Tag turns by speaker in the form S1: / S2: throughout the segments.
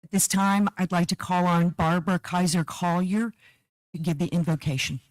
S1: At this time, I'd like to call on Barbara Kaiser Collier to give the invocation.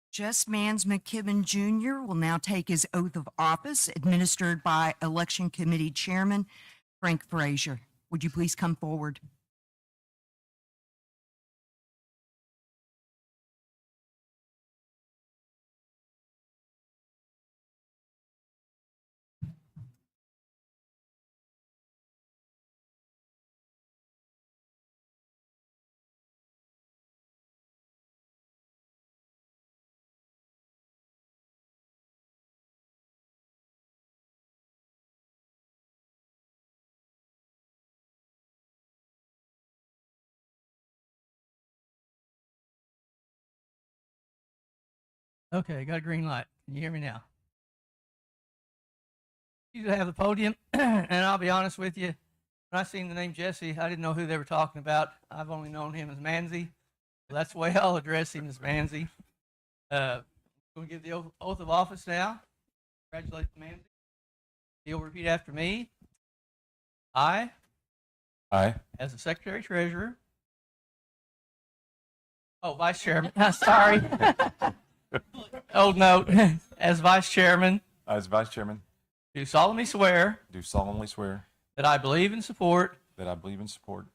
S1: Jess Mans McKibben Jr. will now take his oath of office administered by Election Committee Chairman Frank Frazier. Would you please come forward?
S2: Okay, got a green light. Can you hear me now? You have the podium, and I'll be honest with you. When I seen the name Jesse, I didn't know who they were talking about. I've only known him as Manzi. So that's the way I'll address him, as Manzi. We're going to give the oath of office now. Congratulations, Manzi. He'll repeat after me. I, as the Secretary Treasurer. Oh, Vice Chairman. Sorry. Old note. As Vice Chairman.
S3: As Vice Chairman.
S2: Do solemnly swear.
S3: Do solemnly swear.
S2: That I believe and support.
S3: That I believe and support.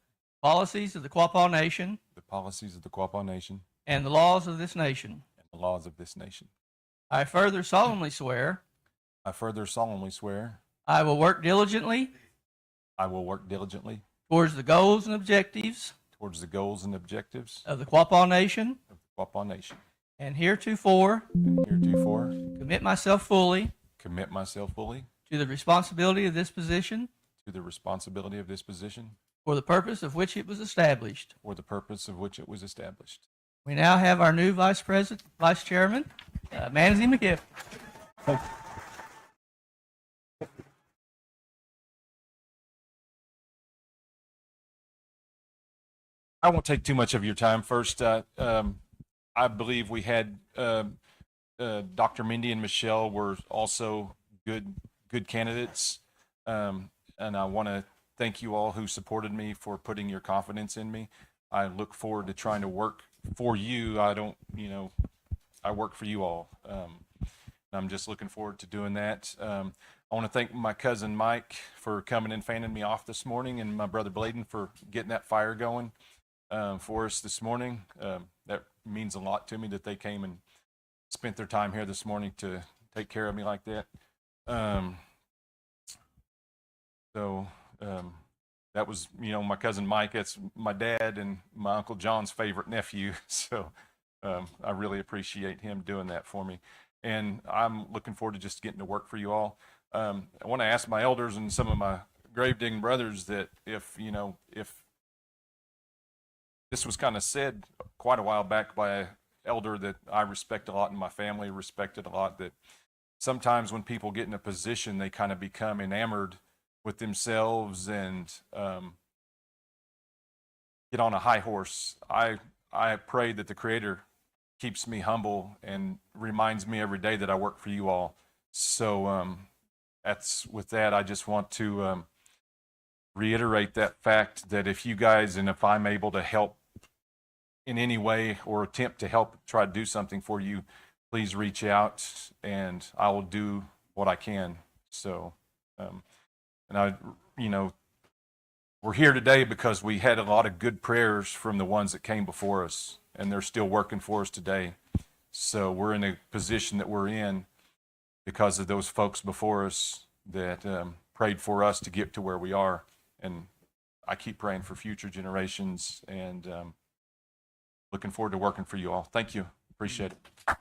S2: Policies of the Quapaw Nation.
S3: The policies of the Quapaw Nation.
S2: And the laws of this nation.
S3: And the laws of this nation.
S2: I further solemnly swear.
S3: I further solemnly swear.
S2: I will work diligently.
S3: I will work diligently.
S2: Towards the goals and objectives.
S3: Towards the goals and objectives.
S2: Of the Quapaw Nation.
S3: Of the Quapaw Nation.
S2: And heretofore.
S3: And heretofore.
S2: Commit myself fully.
S3: Commit myself fully.
S2: To the responsibility of this position.
S3: To the responsibility of this position.
S2: For the purpose of which it was established.
S3: For the purpose of which it was established.
S2: We now have our new Vice Chairman, Manzi McKibben.
S3: I won't take too much of your time. First, I believe we had Dr. Mindy and Michelle were also good candidates, and I want to thank you all who supported me for putting your confidence in me. I look forward to trying to work for you. I work for you all. I'm just looking forward to doing that. I want to thank my cousin Mike for coming and fanning me off this morning, and my brother Bladen for getting that fire going for us this morning. That means a lot to me that they came and spent their time here this morning to take care of me like that. That was, my cousin Mike, that's my dad and my Uncle John's favorite nephew. So I really appreciate him doing that for me. And I'm looking forward to just getting to work for you all. I want to ask my elders and some of my grave digging brothers that if this was kind of said quite a while back by an elder that I respect a lot and my family respected a lot, that sometimes when people get in a position, they kind of become enamored with themselves and get on a high horse. I pray that the Creator keeps me humble and reminds me every day that I work for you all. So with that, I just want to reiterate that fact that if you guys, and if I'm able to help in any way or attempt to help try to do something for you, please reach out, and I will do what I can. So, and I, you know, we're here today because we had a lot of good prayers from the ones that came before us, and they're still working for us today. So we're in a position that we're in because of those folks before us that prayed for us to get to where we are. And I keep praying for future generations, and looking forward to working for you all. Thank you. Appreciate it.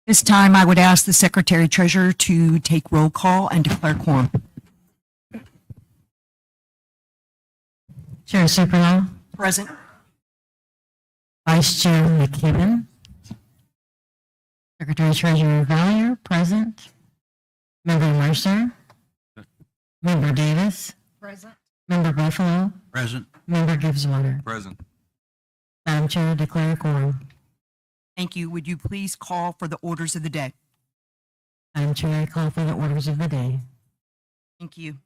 S1: This time, I would ask the Secretary Treasurer to take roll call and declare quorum.
S4: Chair Supernal,
S1: Present.
S4: Vice Chair McKibben, Secretary Treasurer Valier, present. Member Mercer, Member Davis,
S1: Present.
S4: Member Buffalo,
S5: Present.
S4: Member Gibbswater.
S5: Present.
S4: Madam Chair, declare quorum.
S1: Thank you. Would you please call for the orders of the day?
S4: Madam Chair, I call for the orders of the day.
S1: Thank you.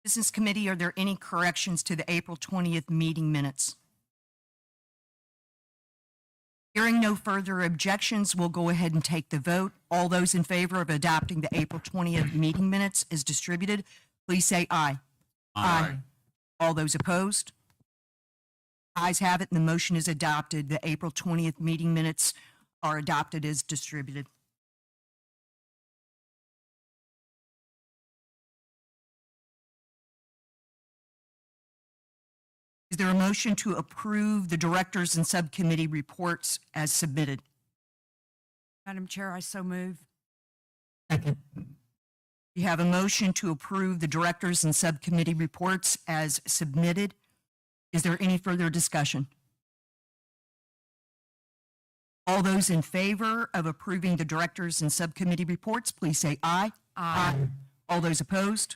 S1: Business Committee, are there any corrections to the April 20th meeting minutes? Hearing no further objections, we'll go ahead and take the vote. All those in favor of adopting the April 20th meeting minutes as distributed, please say aye. All those opposed? Ayes have it, and the motion is adopted. The April 20th meeting minutes are adopted as distributed. Is there a motion to approve the directors and subcommittee reports as submitted?
S6: Madam Chair, I so move.
S4: Second.
S1: You have a motion to approve the directors and subcommittee reports as submitted. Is there any further discussion? All those in favor of approving the directors and subcommittee reports, please say aye.
S6: Aye.
S1: All those opposed?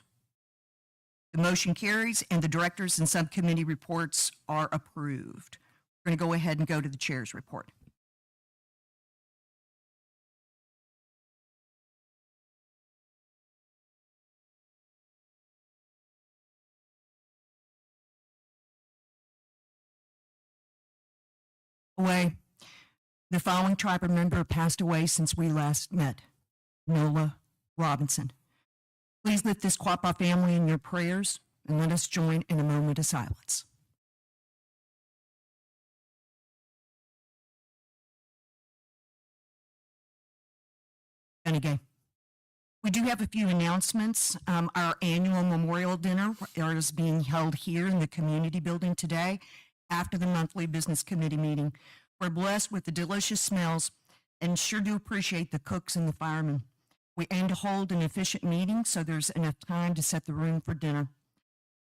S1: The motion carries, and the directors and subcommittee reports are approved. We're going to go ahead and go to the chair's report. Away. The following tribe member passed away since we last met. Nola Robinson. Please lift this Quapaw family in your prayers, and let us join in a moment of silence. And again. We do have a few announcements. Our annual memorial dinner is being held here in the community building today after the monthly business committee meeting. We're blessed with the delicious smells and sure do appreciate the cooks and the firemen. We aim to hold an efficient meeting so there's enough time to set the room for dinner.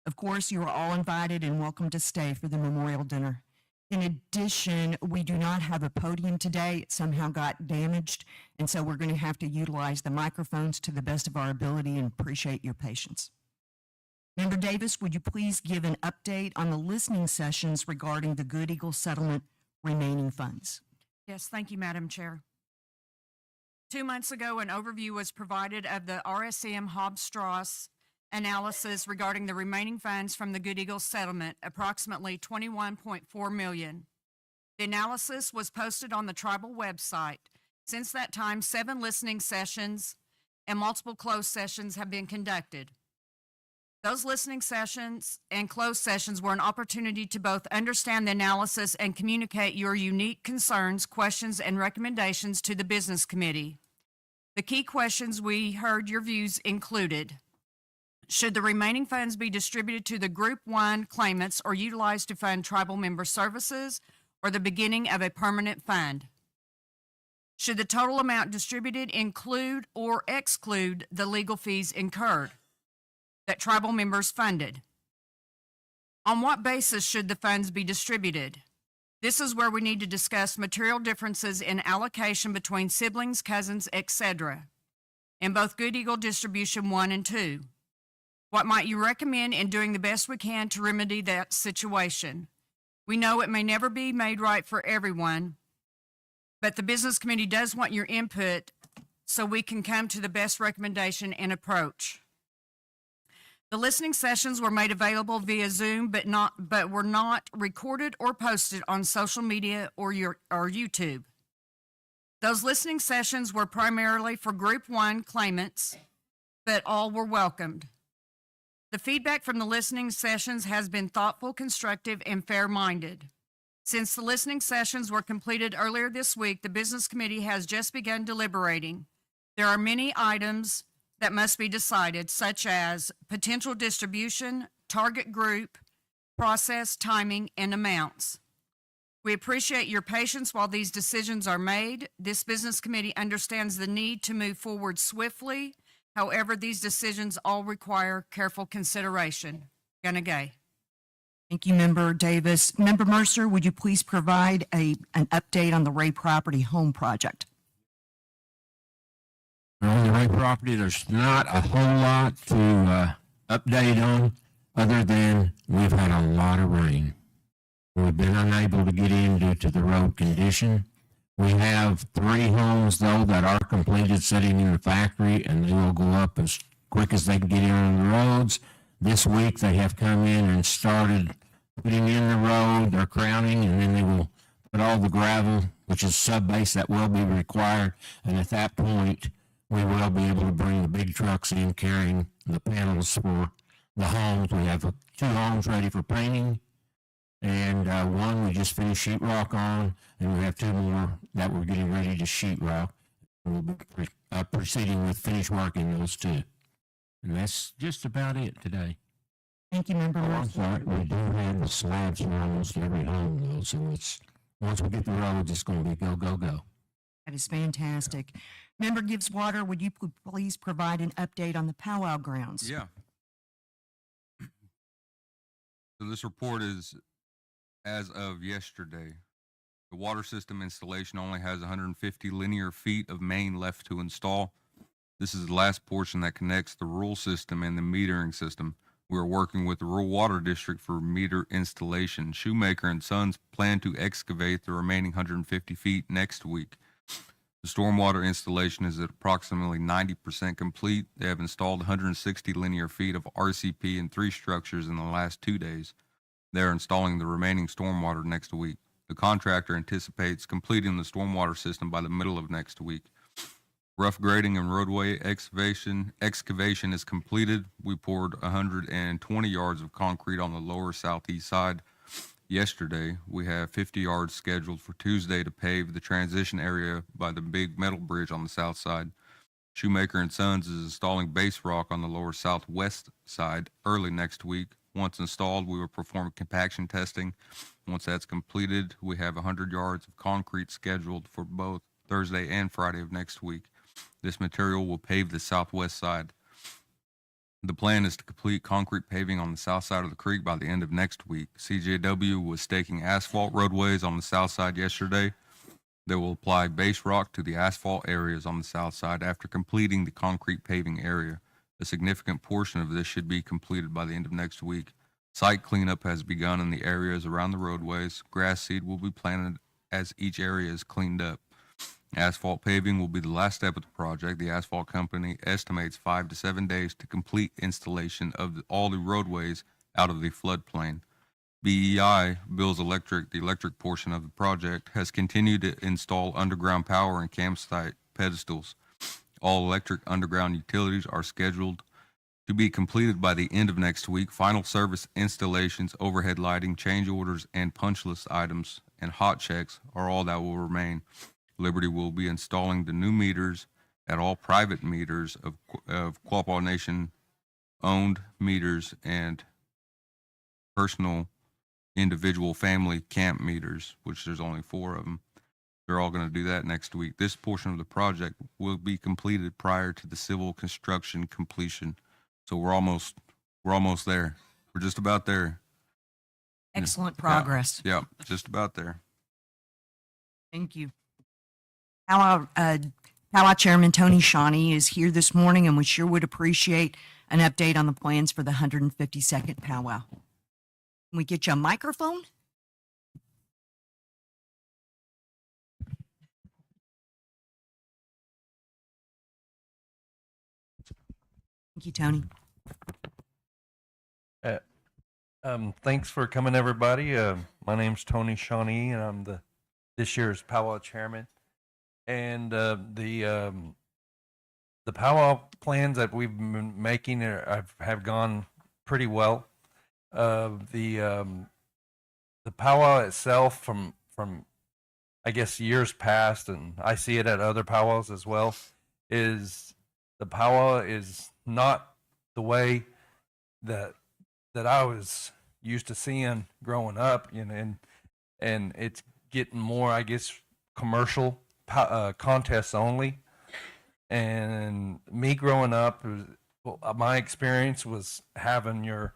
S1: Of course, you are all invited and welcome to stay for the memorial dinner. In addition, we do not have a podium today. It somehow got damaged, and so we're going to have to utilize the microphones to the best of our ability and appreciate your patience. Member Davis, would you please give an update on the listening sessions regarding the Good Eagle settlement remaining funds?
S6: Yes, thank you, Madam Chair. 2 months ago, an overview was provided of the RSM Hobbs-Strauss analysis regarding the remaining funds from the Good Eagle settlement, approximately $21.4 million. The analysis was posted on the tribal website. Since that time, 7 listening sessions and multiple closed sessions have been conducted. Those listening sessions and closed sessions were an opportunity to both understand the analysis and communicate your unique concerns, questions, and recommendations to the business committee. The key questions we heard your views included: should the remaining funds be distributed to the Group 1 claimants or utilized to fund tribal member services or the beginning of a permanent fund? Should the total amount distributed include or exclude the legal fees incurred that tribal members funded? On what basis should the funds be distributed? This is where we need to discuss material differences in allocation between siblings, cousins, etc. in both Good Eagle Distribution 1 and 2. What might you recommend in doing the best we can to remedy that situation? We know it may never be made right for everyone, but the business committee does want your input so we can come to the best recommendation and approach. The listening sessions were made available via Zoom, but were not recorded or posted on social media or YouTube. Those listening sessions were primarily for Group 1 claimants, but all were welcomed. The feedback from the listening sessions has been thoughtful, constructive, and fair-minded. Since the listening sessions were completed earlier this week, the business committee has just begun deliberating. There are many items that must be decided, such as potential distribution, target group, process, timing, and amounts. We appreciate your patience while these decisions are made. This business committee understands the need to move forward swiftly. However, these decisions all require careful consideration. Gunna Gay.
S1: Thank you, Member Davis. Member Mercer, would you please provide an update on the Ray Property Home Project?
S5: On the Ray property, there's not a whole lot to update on other than we've had a lot of rain. We've been unable to get in due to the road condition. We have 3 homes, though, that are completed sitting in the factory, and they will go up as quick as they can get in on the roads. This week, they have come in and started putting in the road, they're crowning, and then they will put all the gravel, which is sub-base, that will be required. And at that point, we will be able to bring the big trucks in carrying the panels for the homes. We have 2 homes ready for painting, and 1 we just finished sheetrock on, and we have 2 more that we're getting ready to sheetrock. We'll be proceeding with finish work in those 2. And that's just about it today.
S1: Thank you, Member
S5: I'm
S1: Mercer.
S5: sorry, we do have the slabs for almost every home, though, so it's, once we get the roads, it's going to be go, go, go.
S1: That is fantastic. Member Gibbs Water, would you please provide an update on the powwow grounds?
S7: Yeah. So this report is as of yesterday. The water system installation only has 150 linear feet of main left to install. This is the last portion that connects the rural system and the metering system. We are working with the rural water district for meter installation. Shoemaker and Sons plan to excavate the remaining 150 feet next week. The stormwater installation is at approximately 90% complete. They have installed 160 linear feet of RCP in 3 structures in the last 2 days. They are installing the remaining stormwater next week. The contractor anticipates completing the stormwater system by the middle of next week. Rough grading and roadway excavation is completed. We poured 120 yards of concrete on the lower southeast side yesterday. We have 50 yards scheduled for Tuesday to pave the transition area by the big metal bridge on the south side. Shoemaker and Sons is installing base rock on the lower southwest side early next week. Once installed, we will perform compaction testing. Once that's completed, we have 100 yards of concrete scheduled for both Thursday and Friday of next week. This material will pave the southwest side. The plan is to complete concrete paving on the south side of the creek by the end of next week. CJW was staking asphalt roadways on the south side yesterday. They will apply base rock to the asphalt areas on the south side after completing the concrete paving area. A significant portion of this should be completed by the end of next week. Site cleanup has begun in the areas around the roadways. Grass seed will be planted as each area is cleaned up. Asphalt paving will be the last step of the project. The asphalt company estimates 5 to 7 days to complete installation of all the roadways out of the floodplain. BEI, Bills Electric, the electric portion of the project, has continued to install underground power and campsite pedestals. All electric underground utilities are scheduled to be completed by the end of next week. Final service installations, overhead lighting, change orders, and punch list items and hot checks are all that will remain. Liberty will be installing the new meters at all private meters of Quapaw Nation owned meters and personal individual family camp meters, which there's only 4 of them. They're all going to do that next week. This portion of the project will be completed prior to the civil construction completion. So we're almost there. We're just about there.
S1: Excellent progress.
S7: Yeah, just about there.
S1: Thank you. Powwow Chairman Tony Shawnee is here this morning, and we sure would appreciate an update on the plans for the 152nd powwow. Can we get you a microphone? Thank you, Tony.
S8: Thanks for coming, everybody. My name's Tony Shawnee, and I'm this year's powwow chairman. And the powwow plans that we've been making have gone pretty well. The powwow itself, from I guess years past, and I see it at other powwows as well, is the powwow is not the way that I was used to seeing growing up, you know, and it's getting more, I guess, commercial contests only. And me growing up, my experience was having your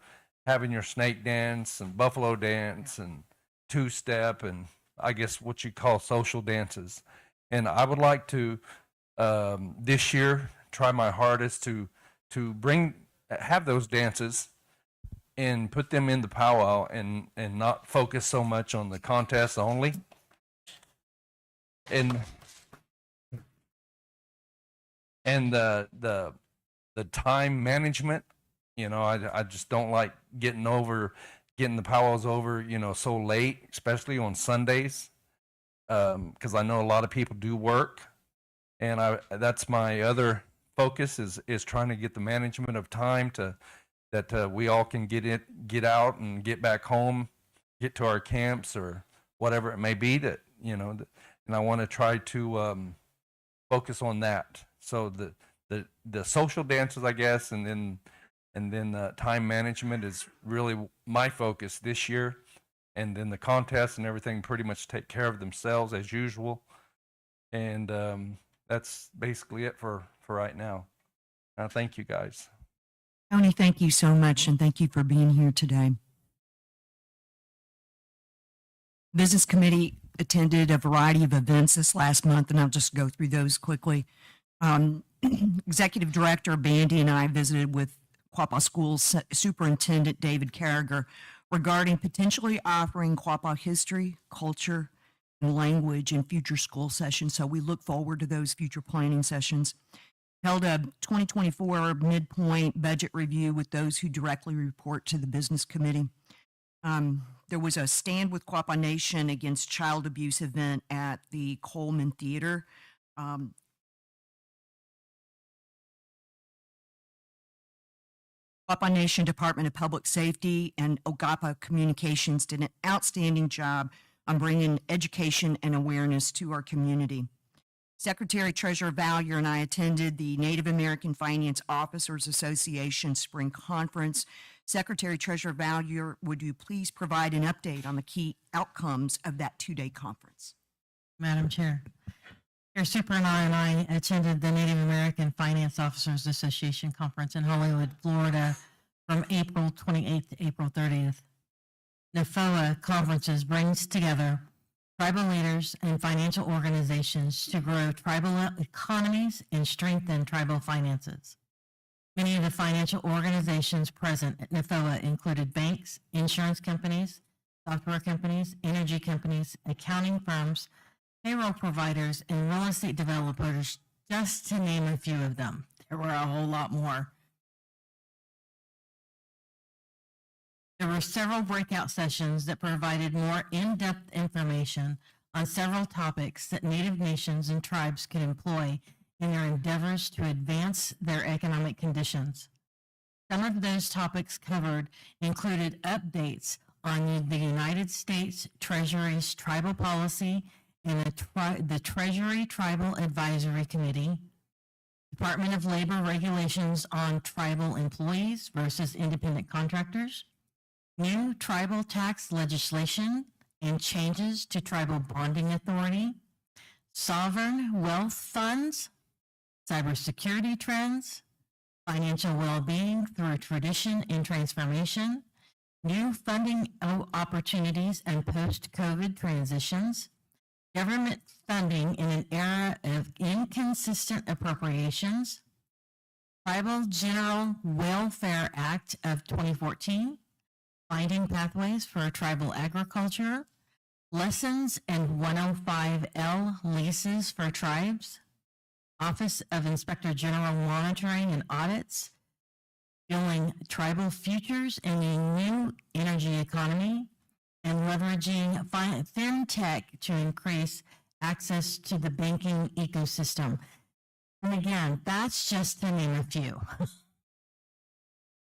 S8: snake dance and buffalo dance and two-step and I guess what you call social dances. And I would like to this year try my hardest to have those dances and put them in the powwow and not focus so much on the contest only. And the time management, you know, I just don't like getting the powwows over, you know, so late, especially on Sundays, because I know a lot of people do work, and that's my other focus is trying to get the management of time that we all can get out and get back home, get to our camps or whatever it may be that, you know, and I want to try to focus on that. So the social dances, I guess, and then time management is really my focus this year, and then the contests and everything pretty much take care of themselves as usual, and that's basically it for right now. Thank you, guys.
S1: Tony, thank you so much, and thank you for being here today. Business Committee attended a variety of events this last month, and I'll just go through those quickly. Executive Director Bandy and I visited with Quapaw Schools Superintendent David Carragher regarding potentially offering Quapaw history, culture, and language in future school sessions. So we look forward to those future planning sessions. Held a 2024 midpoint budget review with those who directly report to the Business Committee. There was a Stand with Quapaw Nation Against Child Abuse event at the Coleman Theater. Quapaw Nation Department of Public Safety and O-gah-pah Communications did an outstanding job on bringing education and awareness to our community. Secretary Treasurer Valier and I attended the Native American Finance Officers Association Spring Conference. Secretary Treasurer Valier, would you please provide an update on the key outcomes of that two-day conference?
S4: Madam Chair. Your Super and I attended the Native American Finance Officers Association Conference in Hollywood, Florida from April 28th to April 30th. NAFOA conferences brings together tribal leaders and financial organizations to grow tribal economies and strengthen tribal finances. Many of the financial organizations present at NAFOA included banks, insurance companies, software companies, energy companies, accounting firms, payroll providers, and real estate developers, just to name a few of them. There were a whole lot more. There were several breakout sessions that provided more in-depth information on several topics that Native nations and tribes can employ in their endeavors to advance their economic conditions. Some of those topics covered included updates on the United States Treasury's tribal policy and the Treasury Tribal Advisory Committee, Department of Labor regulations on tribal employees versus independent contractors, new tribal tax legislation and changes to tribal bonding authority, sovereign wealth funds, cybersecurity trends, financial well-being through tradition and transformation, new funding opportunities and post-COVID transitions, government funding in an era of inconsistent appropriations, Tribal General Welfare Act of 2014, finding pathways for tribal agriculture, lessons and 105L leases for tribes, Office of Inspector General monitoring and audits, fueling tribal futures in a new energy economy, and leveraging fintech to increase access to the banking ecosystem. And again, that's just to name a few.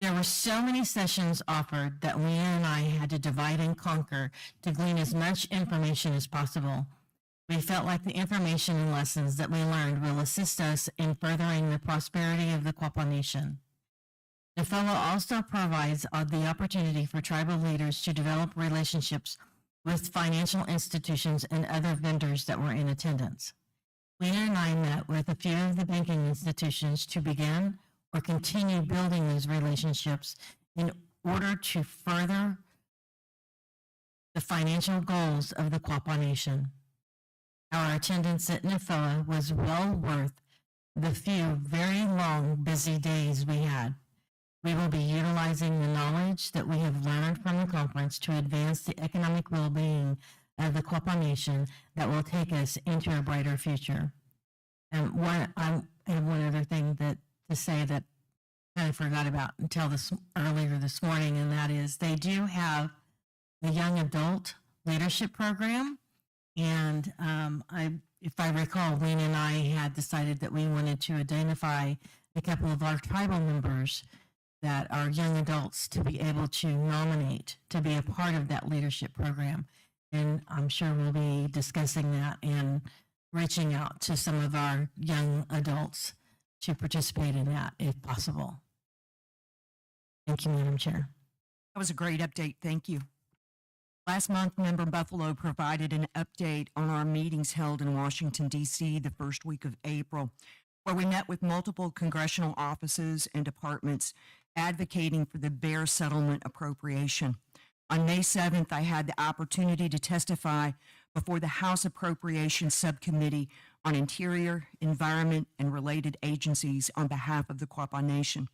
S4: There were so many sessions offered that Leanna and I had to divide and conquer to glean as much information as possible. We felt like the information and lessons that we learned will assist us in furthering the prosperity of the Quapaw Nation. NAFOA also provides the opportunity for tribal leaders to develop relationships with financial institutions and other vendors that were in attendance. Leanna and I met with a few of the banking institutions to begin or continue building those relationships in order to further the financial goals of the Quapaw Nation. Our attendance at NAFOA was well worth the few very long, busy days we had. We will be utilizing the knowledge that we have learned from the conference to advance the economic well-being of the Quapaw Nation that will take us into a brighter future. And I have one other thing to say that I forgot about until earlier this morning, and that is they do have the Young Adult Leadership Program. And if I recall, Wayne and I had decided that we wanted to identify a couple of our tribal members that are young adults to be able to nominate to be a part of that leadership program. And I'm sure we'll be discussing that and reaching out to some of our young adults to participate in that if possible. Thank you, Madam Chair.
S1: That was a great update. Thank you. Last month, Member Buffalo provided an update on our meetings held in Washington, D.C. the first week of April, where we met with multiple congressional offices and departments advocating for the Bear Settlement appropriation. On May 7th, I had the opportunity to testify before the House Appropriations Subcommittee on Interior, Environment, and related agencies on behalf of the Quapaw Nation.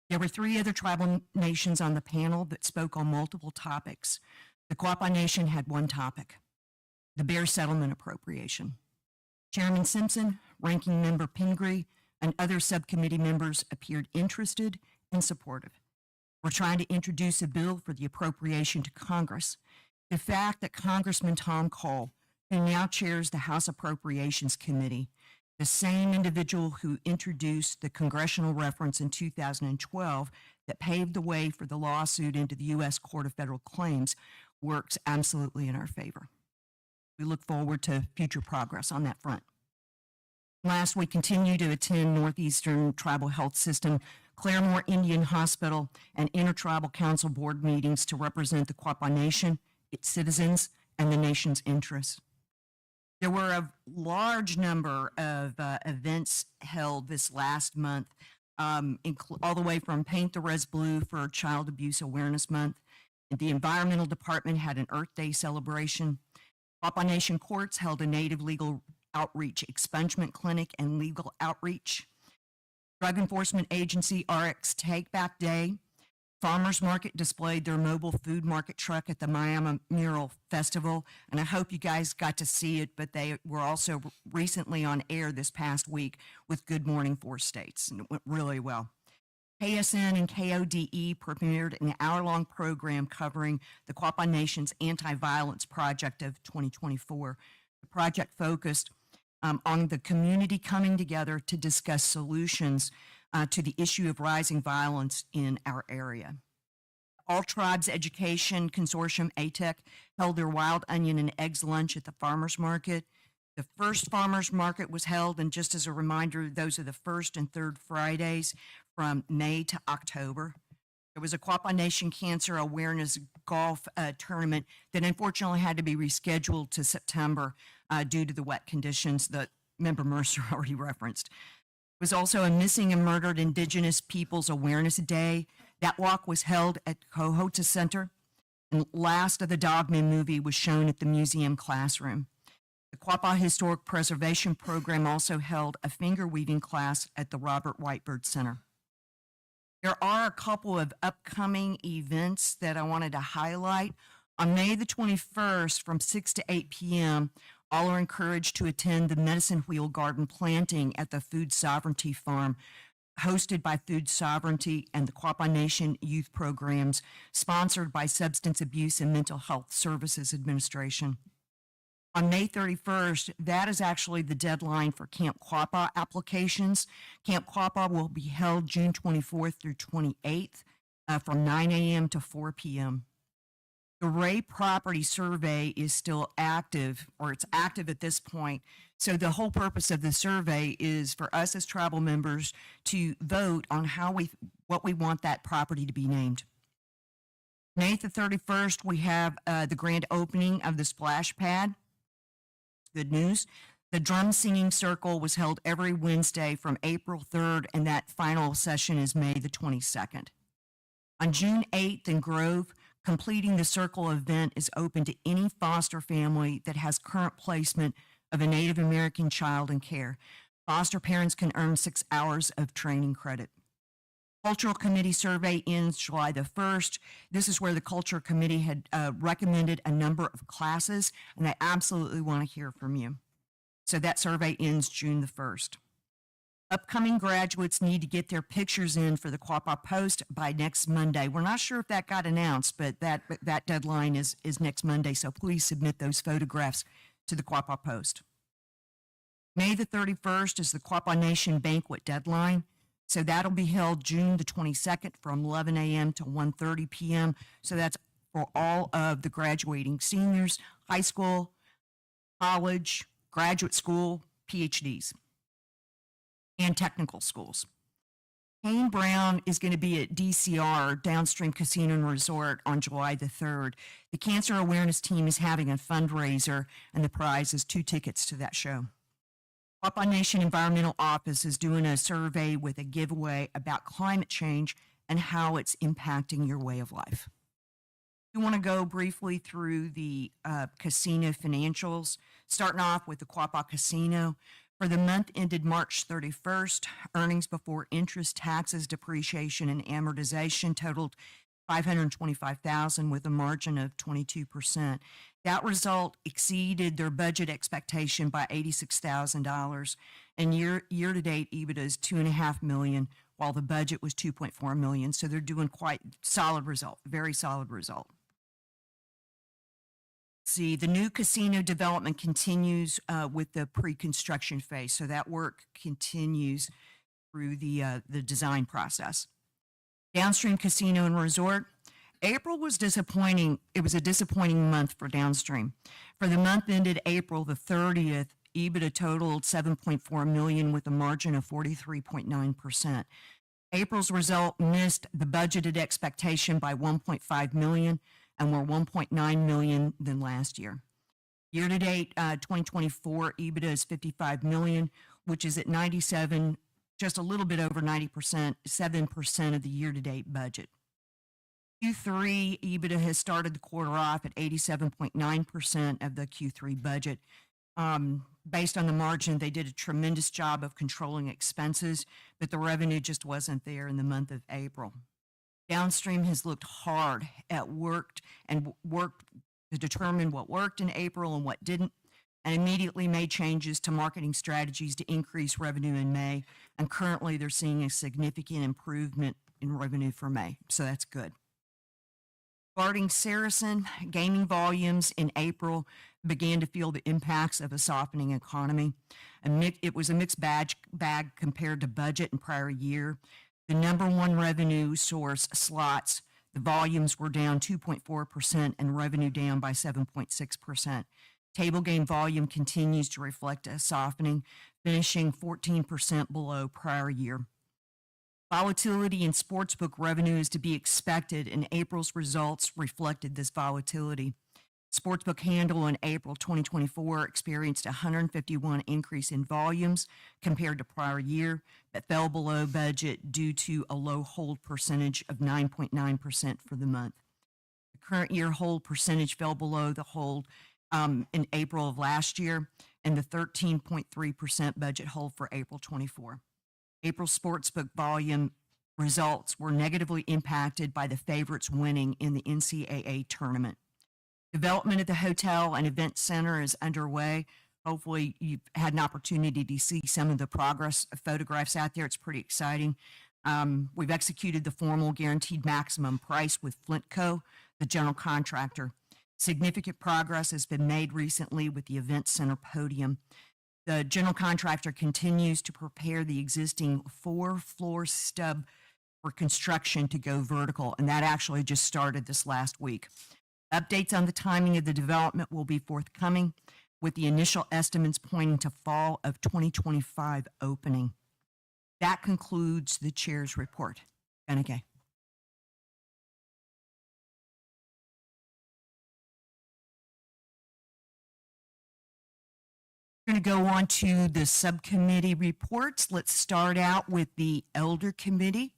S1: There were 3 other tribal nations on the panel that spoke on multiple topics. The Quapaw Nation had one topic, the Bear Settlement appropriation. Chairman Simpson, Ranking Member Pingree, and other subcommittee members appeared interested and supportive. We're trying to introduce a bill for the appropriation to Congress. The fact that Congressman Tom Cole, who now chairs the House Appropriations Committee, the same individual who introduced the congressional reference in 2012 that paved the way for the lawsuit into the U.S. Court of Federal Claims, works absolutely in our favor. We look forward to future progress on that front. Last, we continue to attend Northeastern Tribal Health System, Claremore Indian Hospital, and Intertribal Council Board meetings to represent the Quapaw Nation, its citizens, and the nation's interests. There were a large number of events held this last month, all the way from Paint the Res Blue for Child Abuse Awareness Month. The Environmental Department had an Earth Day celebration. Quapaw Nation Courts held a Native Legal Outreach Expungement Clinic and Legal Outreach. Drug Enforcement Agency RX Take Back Day. Farmers Market displayed their mobile food market truck at the Miami Mural Festival, and I hope you guys got to see it, but they were also recently on air this past week with Good Morning Four States, and it went really well. KSN and KODE premiered an hour-long program covering the Quapaw Nation's Anti-Violence Project of 2024. The project focused on the community coming together to discuss solutions to the issue of rising violence in our area. All Tribes Education Consortium, ATEC, held their wild onion and eggs lunch at the farmers market. The first farmers market was held, and just as a reminder, those are the first and third Fridays from May to October. There was a Quapaw Nation Cancer Awareness Golf tournament that unfortunately had to be rescheduled to September due to the wet conditions that Member Mercer already referenced. There was also a Missing and Murdered Indigenous Peoples Awareness Day. That walk was held at Cohota Center. And Last of the Dogman movie was shown at the museum classroom. The Quapaw Historic Preservation Program also held a finger weaving class at the Robert Whitebird Center. There are a couple of upcoming events that I wanted to highlight. On May the 21st from 6 to 8 p.m., all are encouraged to attend the Medicine Wheel Garden planting at the Food Sovereignty Farm, hosted by Food Sovereignty and the Quapaw Nation Youth Programs, sponsored by Substance Abuse and Mental Health Services Administration. On May 31st, that is actually the deadline for Camp Quapaw applications. Camp Quapaw will be held June 24th through 28th from 9 a.m. to 4 p.m. The Ray Property Survey is still active, or it's active at this point. So the whole purpose of the survey is for us as tribal members to vote on what we want that property to be named. May the 31st, we have the grand opening of the splash pad. Good news. The Drum Singing Circle was held every Wednesday from April 3rd, and that final session is May the 22nd. On June 8th in Grove, completing the circle event is open to any foster family that has current placement of a Native American child in care. Foster parents can earn 6 hours of training credit. Cultural Committee survey ends July the 1st. This is where the Culture Committee had recommended a number of classes, and I absolutely want to hear from you. So that survey ends June the 1st. Upcoming graduates need to get their pictures in for the Quapaw Post by next Monday. We're not sure if that got announced, but that deadline is next Monday, so please submit those photographs to the Quapaw Post. May the 31st is the Quapaw Nation banquet deadline. So that'll be held June the 22nd from 11 a.m. to 1:30 p.m. So that's for all of the graduating seniors, high school, college, graduate school, PhDs, and technical schools. Kane Brown is going to be at DCR, Downstream Casino and Resort, on July the 3rd. The Cancer Awareness Team is having a fundraiser, and the prize is 2 tickets to that show. Quapaw Nation Environmental Office is doing a survey with a giveaway about climate change and how it's impacting your way of life. We want to go briefly through the casino financials, starting off with the Quapaw Casino. For the month ended March 31st, earnings before interest, taxes, depreciation, and amortization totaled $525,000 with a margin of 22%. That result exceeded their budget expectation by $86,000, and year-to-date EBITDA is $2.5 million, while the budget was $2.4 million. So they're doing quite solid result, very solid result. See, the new casino development continues with the pre-construction phase, so that work continues through the design process. Downstream Casino and Resort. April was disappointing. It was a disappointing month for Downstream. For the month ended April the 30th, EBITDA totaled $7.4 million with a margin of 43.9%. April's result missed the budgeted expectation by $1.5 million and were $1.9 million than last year. Year-to-date 2024 EBITDA is $55 million, which is at 97, just a little bit over 90%, 7% of the year-to-date budget. Q3 EBITDA has started the quarter off at 87.9% of the Q3 budget. Based on the margin, they did a tremendous job of controlling expenses, but the revenue just wasn't there in the month of April. Downstream has looked hard at worked to determine what worked in April and what didn't, and immediately made changes to marketing strategies to increase revenue in May. And currently they're seeing a significant improvement in revenue for May, so that's good. Regarding Saracen, gaming volumes in April began to feel the impacts of a softening economy. It was a mixed bag compared to budget in prior year. The number one revenue source, slots, the volumes were down 2.4% and revenue down by 7.6%. Table game volume continues to reflect a softening, finishing 14% below prior year. Volatility in sportsbook revenue is to be expected, and April's results reflected this volatility. Sportsbook handle in April 2024 experienced a 151 increase in volumes compared to prior year, but fell below budget due to a low hold percentage of 9.9% for the month. The current year hold percentage fell below the hold in April of last year and the 13.3% budget hold for April 24. April sportsbook volume results were negatively impacted by the favorites winning in the NCAA tournament. Development of the hotel and event center is underway. Hopefully you've had an opportunity to see some of the progress photographs out there. It's pretty exciting. We've executed the formal guaranteed maximum price with Flint Co., the general contractor. Significant progress has been made recently with the event center podium. The general contractor continues to prepare the existing 4-floor stub for construction to go vertical, and that actually just started this last week. Updates on the timing of the development will be forthcoming, with the initial estimates pointing to fall of 2025 opening. That concludes the chair's report. Beneke. We're going to go on to the subcommittee reports. Let's start out with the Elder Committee.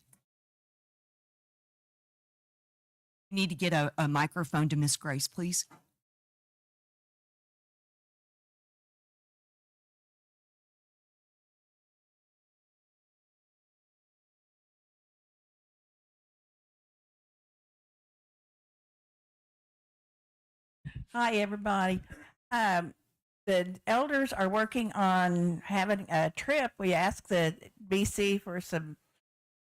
S1: We need to get a microphone to Miss Grace, please.
S9: Hi, everybody. The elders are working on having a trip. We asked the BC for some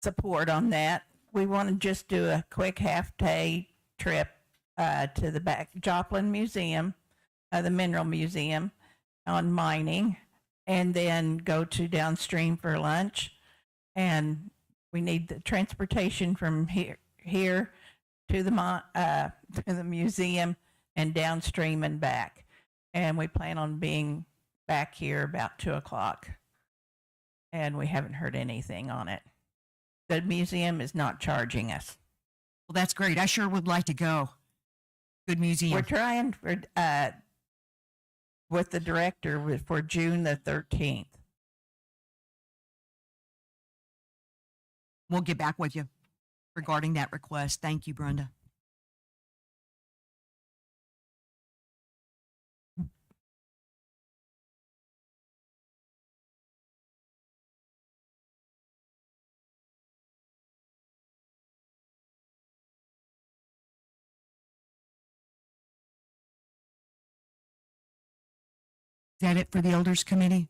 S9: support on that. We want to just do a quick half-day trip to the back Joplin Museum, the Mineral Museum on mining, and then go to downstream for lunch. And we need the transportation from here to the museum and downstream and back. And we plan on being back here about 2:00. And we haven't heard anything on it. The museum is not charging us.
S1: Well, that's great. I sure would like to go. Good museum.
S9: We're trying for with the director for June the 13th.
S1: We'll get back with you regarding that request. Thank you, Brenda. Is that it for the Elders Committee?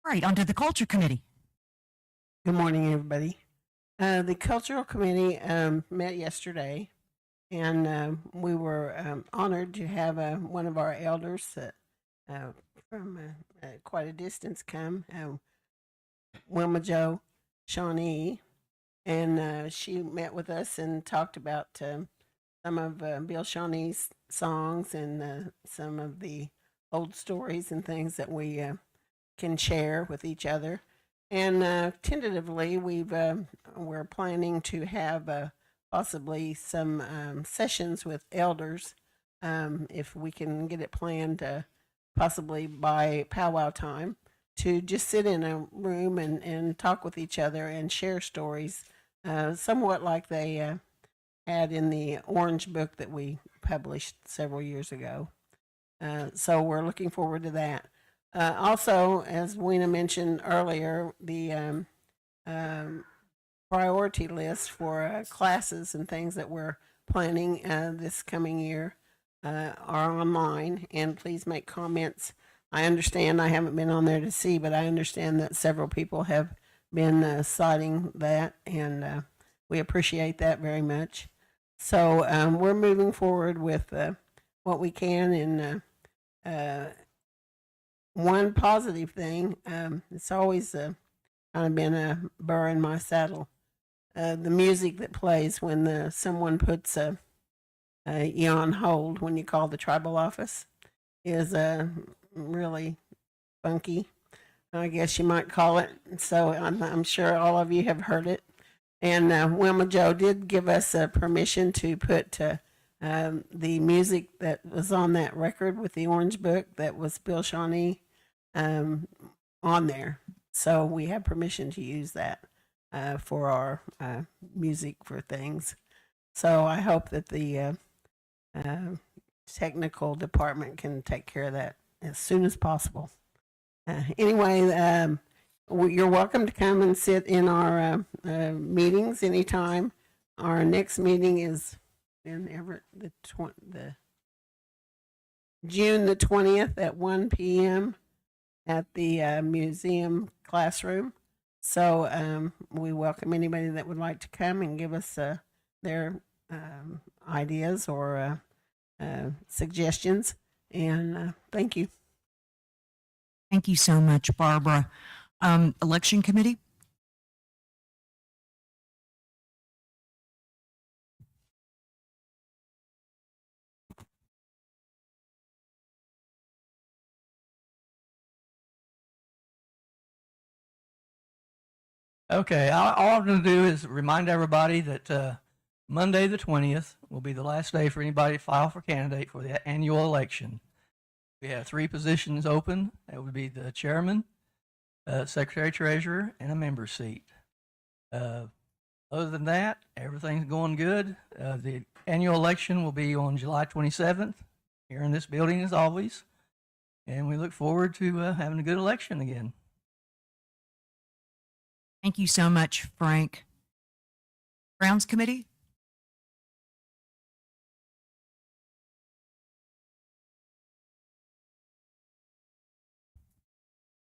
S1: All right, on to the Culture Committee.
S10: Good morning, everybody. The Cultural Committee met yesterday, and we were honored to have one of our elders from quite a distance come, Wilma Jo Shawnee, and she met with us and talked about some of Bill Shawnee's songs and some of the old stories and things that we can share with each other. And tentatively, we're planning to have possibly some sessions with elders, if we can get it planned, possibly by powwow time, to just sit in a room and talk with each other and share stories, somewhat like they had in the Orange Book that we published several years ago. So we're looking forward to that. Also, as Weena mentioned earlier, the priority list for classes and things that we're planning this coming year are online, and please make comments. I understand, I haven't been on there to see, but I understand that several people have been citing that, and we appreciate that very much. So we're moving forward with what we can, and one positive thing, it's always kind of been a burr in my saddle. The music that plays when someone puts you on hold when you call the tribal office is really funky, I guess you might call it. So I'm sure all of you have heard it. And Wilma Joe did give us permission to put the music that was on that record with the Orange Book that was Bill Shawnee on there. So we have permission to use that for our music for things. So I hope that the technical department can take care of that as soon as possible. Anyway, you're welcome to come and sit in our meetings anytime. Our next meeting is in Everett, the June the 20th at 1 p.m. at the museum classroom. So we welcome anybody that would like to come and give us their ideas or suggestions. And thank you.
S1: Thank you so much, Barbara. Election Committee?
S2: Okay, all I'm going to do is remind everybody that Monday the 20th will be the last day for anybody to file for candidate for the annual election. We have 3 positions open. That would be the chairman, secretary treasurer, and a member seat. Other than that, everything's going good. The annual election will be on July 27th here in this building as always. And we look forward to having a good election again.
S1: Thank you so much, Frank. Grounds Committee?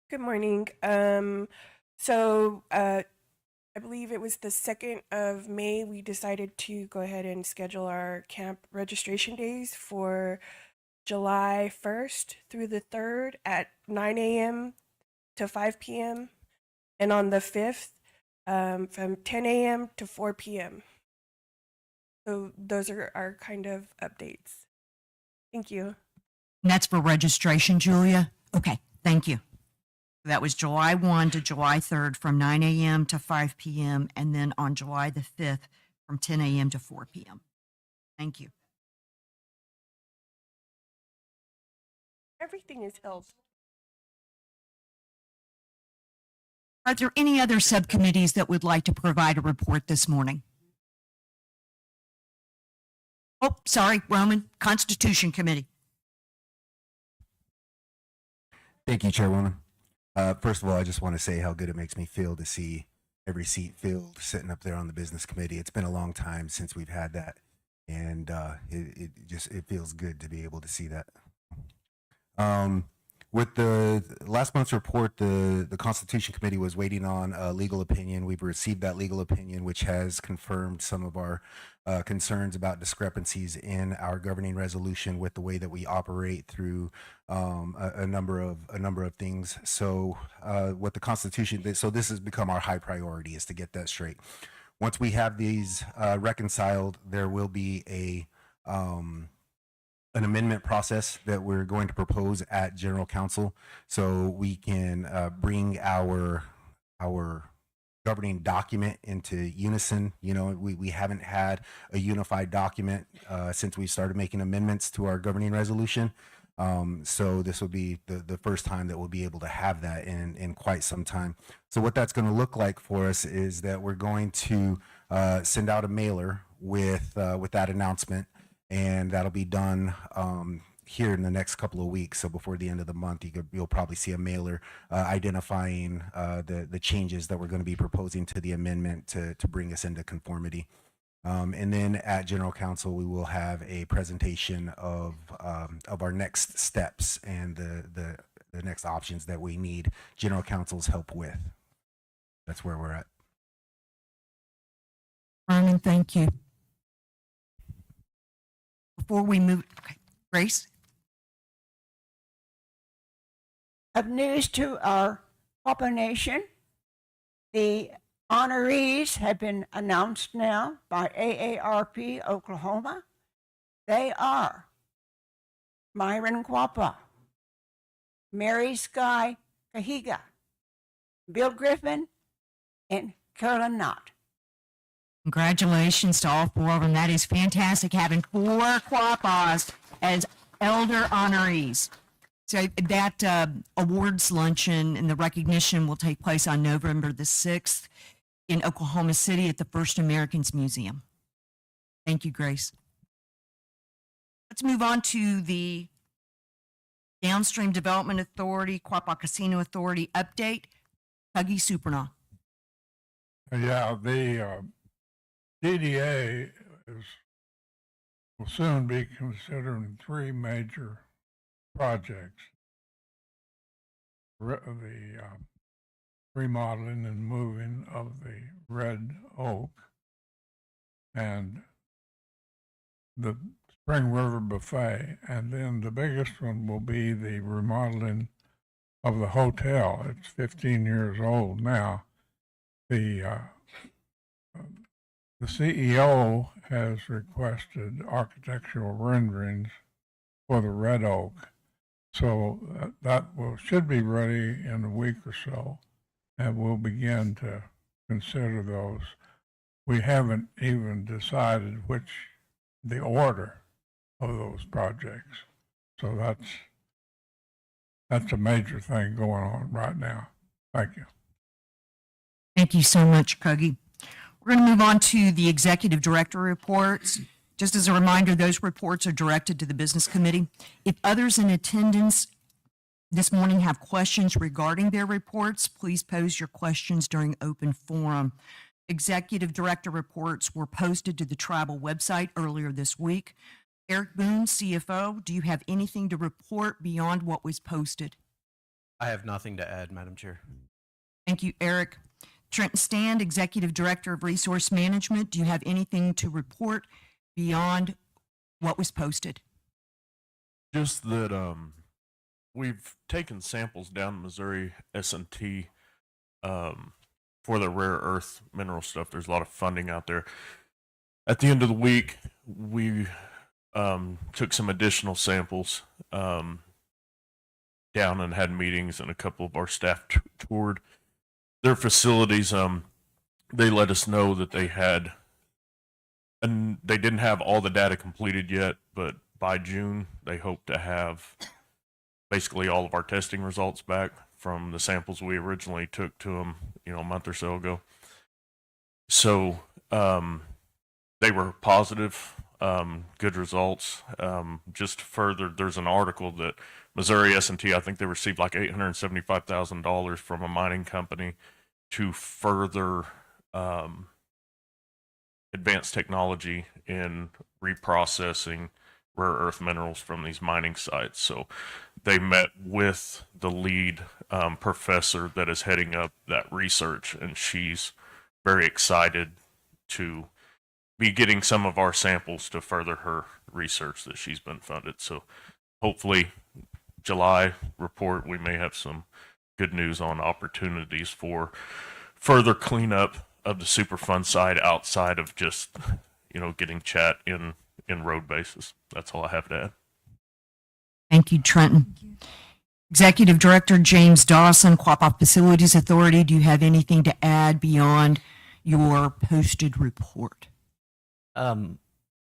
S11: Good morning. I believe it was the 2nd of May, we decided to go ahead and schedule our camp registration days for July 1st through the 3rd at 9 a.m. to 5 p.m. and on the 5th from 10 a.m. to 4 p.m. So those are our kind of updates. Thank you.
S1: And that's for registration, Julia? Okay, thank you. That was July 1 to July 3rd from 9 a.m. to 5 p.m. and then on July the 5th from 10 a.m. to 4 p.m. Thank you.
S11: Everything is held.
S1: Are there any other subcommittees that would like to provide a report this morning? Oh, sorry, Roman, Constitution Committee.
S12: Thank you, Chairwoman. First of all, I just want to say how good it makes me feel to see every seat filled sitting up there on the business committee. It's been a long time since we've had that, and it feels good to be able to see that. With the last month's report, the Constitution Committee was waiting on a legal opinion. We've received that legal opinion, which has confirmed some of our concerns about discrepancies in our governing resolution with the way that we operate through a number of things. So what the Constitution, so this has become our high priority, is to get that straight. Once we have these reconciled, there will be a an amendment process that we're going to propose at General Council, so we can bring our governing document into unison. You know, we haven't had a unified document since we started making amendments to our governing resolution. So this will be the first time that we'll be able to have that in quite some time. So what that's going to look like for us is that we're going to send out a mailer with that announcement, and that'll be done here in the next couple of weeks. So before the end of the month, you'll probably see a mailer identifying the changes that we're going to be proposing to the amendment to bring us into conformity. And then at General Council, we will have a presentation of our next steps and the next options that we need General Council's help with. That's where we're at.
S1: Vernon, thank you. Before we move, okay, Grace?
S13: Of news to our Quapaw Nation, the honorees have been announced now by AARP Oklahoma. They are Myron Quapaw, Mary Sky Kahiga, Bill Griffin, and Carolyn Knott.
S1: Congratulations to all four of them. That is fantastic, having 4 Quapaws as elder honorees. So that awards luncheon and the recognition will take place on November the 6th in Oklahoma City at the First Americans Museum. Thank you, Grace. Let's move on to the Downstream Development Authority, Quapaw Casino Authority update. Huggy Supernaw.
S14: Yeah, the DDA will soon be considering 3 major projects. The remodeling and moving of the Red Oak and the Spring River Buffet, and then the biggest one will be the remodeling of the hotel. It's 15 years old now. The CEO has requested architectural renderings for the Red Oak, so that should be ready in a week or so, and we'll begin to consider those. We haven't even decided the order of those projects, so that's a major thing going on right now. Thank you.
S1: Thank you so much, Huggy. We're going to move on to the executive director reports. Just as a reminder, those reports are directed to the business committee. If others in attendance this morning have questions regarding their reports, please pose your questions during open forum. Executive director reports were posted to the tribal website earlier this week. Eric Boone, CFO, do you have anything to report beyond what was posted?
S15: I have nothing to add, Madam Chair.
S1: Thank you, Eric. Trenton Stand, Executive Director of Resource Management, do you have anything to report beyond what was posted?
S16: Just that we've taken samples down Missouri S&T for the rare earth mineral stuff. There's a lot of funding out there. At the end of the week, we took some additional samples down and had meetings, and a couple of our staff toured their facilities. They let us know that they had, and they didn't have all the data completed yet, but by June, they hope to have basically all of our testing results back from the samples we originally took to them, a month or so ago. So they were positive, good results. Just further, there's an article that Missouri S&T, I think they received like $875,000 from a mining company to further advanced technology in reprocessing rare earth minerals from these mining sites. So they met with the lead professor that is heading up that research, and she's very excited to be getting some of our samples to further her research that she's been funded. So hopefully July report, we may have some good news on opportunities for further cleanup of the Superfund side outside of just, getting chat in in road basis. That's all I have to add.
S1: Thank you, Trenton. Executive Director James Dawson, Quapaw Facilities Authority, do you have anything to add beyond your posted report?
S17: The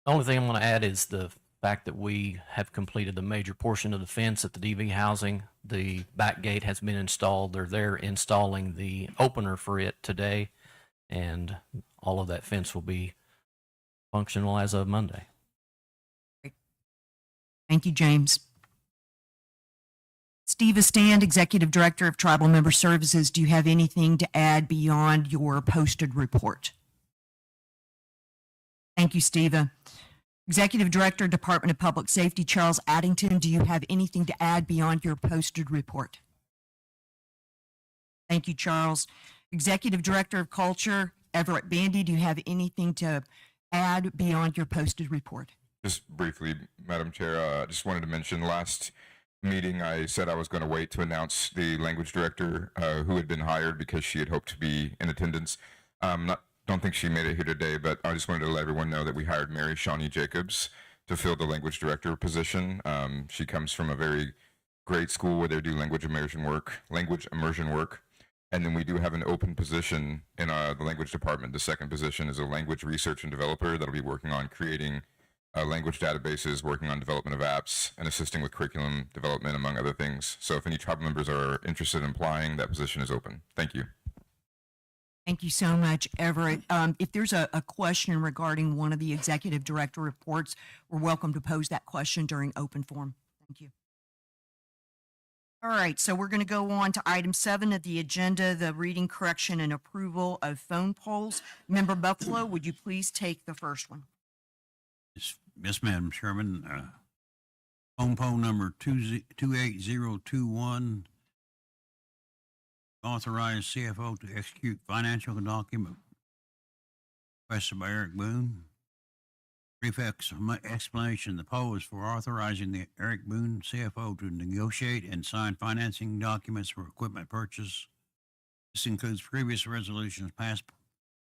S17: only thing I'm going to add is the fact that we have completed the major portion of the fence at the DV housing. The back gate has been installed. They're there installing the opener for it today, and all of that fence will be functional as of Monday.
S1: Thank you, James. Steve Estand, Executive Director of Tribal Member Services, do you have anything to add beyond your posted report? Thank you, Steve. Executive Director, Department of Public Safety, Charles Addington, do you have anything to add beyond your posted report? Thank you, Charles. Executive Director of Culture, Everett Bandy, do you have anything to add beyond your posted report?
S18: Just briefly, Madam Chair, I just wanted to mention last meeting I said I was going to wait to announce the language director who had been hired because she had hoped to be in attendance. Don't think she made it here today, but I just wanted to let everyone know that we hired Mary Shawnee Jacobs to fill the language director position. She comes from a very great school where they do language immersion work. And then we do have an open position in the language department. The second position is a language research and developer that'll be working on creating language databases, working on development of apps, and assisting with curriculum development, among other things. So if any tribal members are interested in applying, that position is open. Thank you.
S1: Thank you so much, Everett. If there's a question regarding one of the executive director reports, we're welcome to pose that question during open forum. Thank you. All right, so we're going to go on to item 7 of the agenda, the reading, correction, and approval of phone polls. Member Buffalo, would you please take the first one?
S19: Yes, Madam Chairman. Phone poll number 28021. Authorize CFO to execute financial document requested by Eric Boone. Brief explanation. The poll is for authorizing the Eric Boone CFO to negotiate and sign financing documents for equipment purchase. This includes previous resolutions passed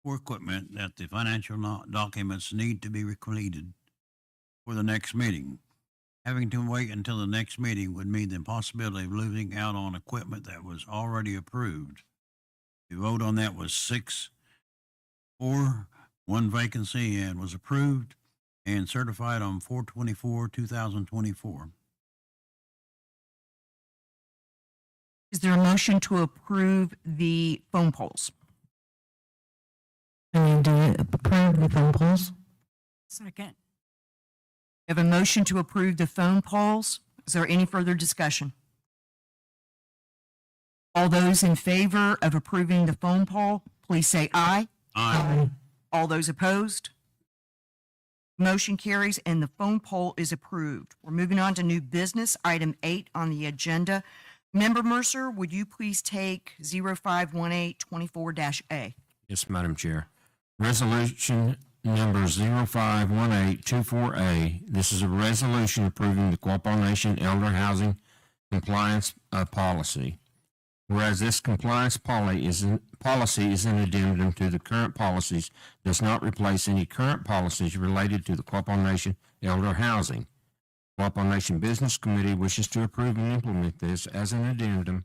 S19: for equipment that the financial documents need to be completed for the next meeting. Having to wait until the next meeting would mean the possibility of losing out on equipment that was already approved. The vote on that was 6-4, 1 vacancy, and was approved and certified on 4/24/2024.
S1: Is there a motion to approve the phone polls?
S4: I need to approve the phone polls.
S6: Second.
S1: We have a motion to approve the phone polls. Is there any further discussion? All those in favor of approving the phone poll, please say aye.
S19: Aye.
S1: All those opposed? Motion carries and the phone poll is approved. We're moving on to new business, item 8 on the agenda. Member Mercer, would you please take 051824-A?
S5: Yes, Madam Chair. Resolution number 051824A. This is a resolution approving the Quapaw Nation Elder Housing Compliance Policy. Whereas this compliance policy is an addendum to the current policies, does not replace any current policies related to the Quapaw Nation Elder Housing. Quapaw Nation Business Committee wishes to approve and implement this as an addendum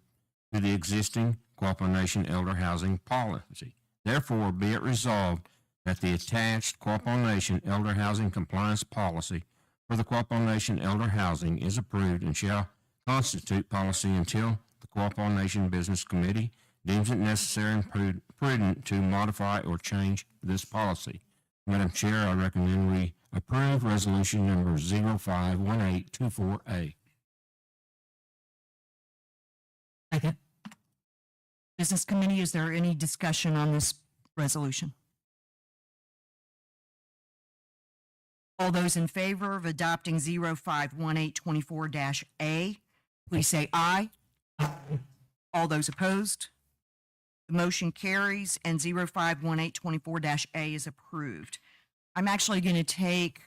S5: to the existing Quapaw Nation Elder Housing Policy. Therefore, be it resolved that the attached Quapaw Nation Elder Housing Compliance Policy for the Quapaw Nation Elder Housing is approved and shall constitute policy until the Quapaw Nation Business Committee deems it necessary and prudent to modify or change this policy. Madam Chair, I recommend we approve resolution number 051824A.
S1: Second. Business Committee, is there any discussion on this resolution? All those in favor of adopting 051824-A, please say aye. All those opposed? The motion carries and 051824-A is approved. I'm actually going to take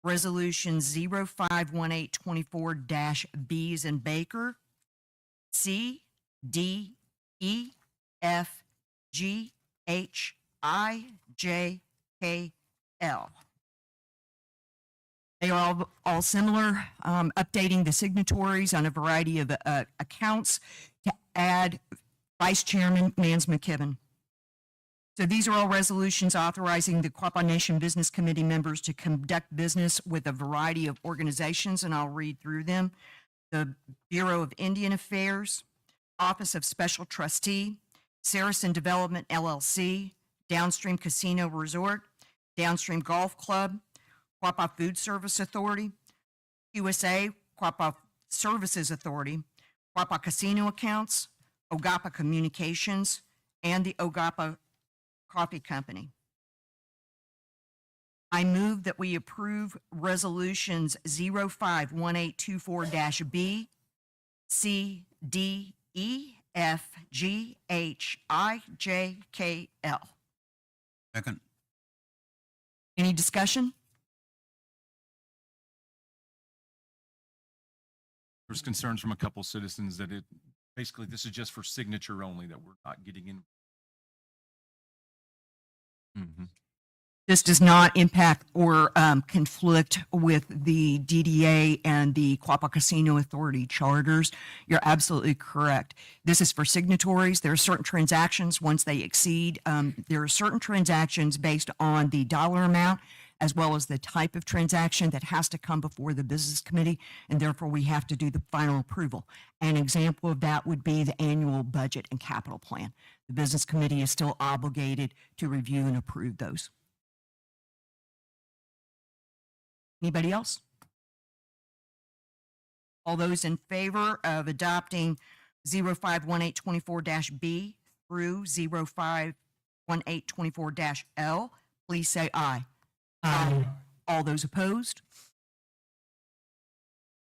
S1: resolution 051824-B as in Baker, C, D, E, F, G, H, I, J, K, L. They are all similar, updating the signatories on a variety of accounts to add Vice Chairman Mans McKibben. So these are all resolutions authorizing the Quapaw Nation Business Committee members to conduct business with a variety of organizations, and I'll read through them. The Bureau of Indian Affairs, Office of Special Trustee, Saracen Development LLC, Downstream Casino Resort, Downstream Golf Club, Quapaw Food Service Authority, USA, Quapaw Services Authority, Quapaw Casino Accounts, O-gah-pah Communications, and the O-gah-pah Coffee Company. I move that we approve resolutions 051824-B, C, D, E, F, G, H, I, J, K, L.
S19: Second.
S1: Any discussion?
S3: There's concerns from a couple citizens that basically this is just for signature only, that we're not getting in.
S1: This does not impact or conflict with the DDA and the Quapaw Casino Authority charters. You're absolutely correct. This is for signatories. There are certain transactions, once they exceed, there are certain transactions based on the dollar amount as well as the type of transaction that has to come before the business committee, and therefore we have to do the final approval. An example of that would be the annual budget and capital plan. The business committee is still obligated to review and approve those. Anybody else? All those in favor of adopting 051824-B through 051824-L, please say aye.
S4: Aye.
S1: All those opposed?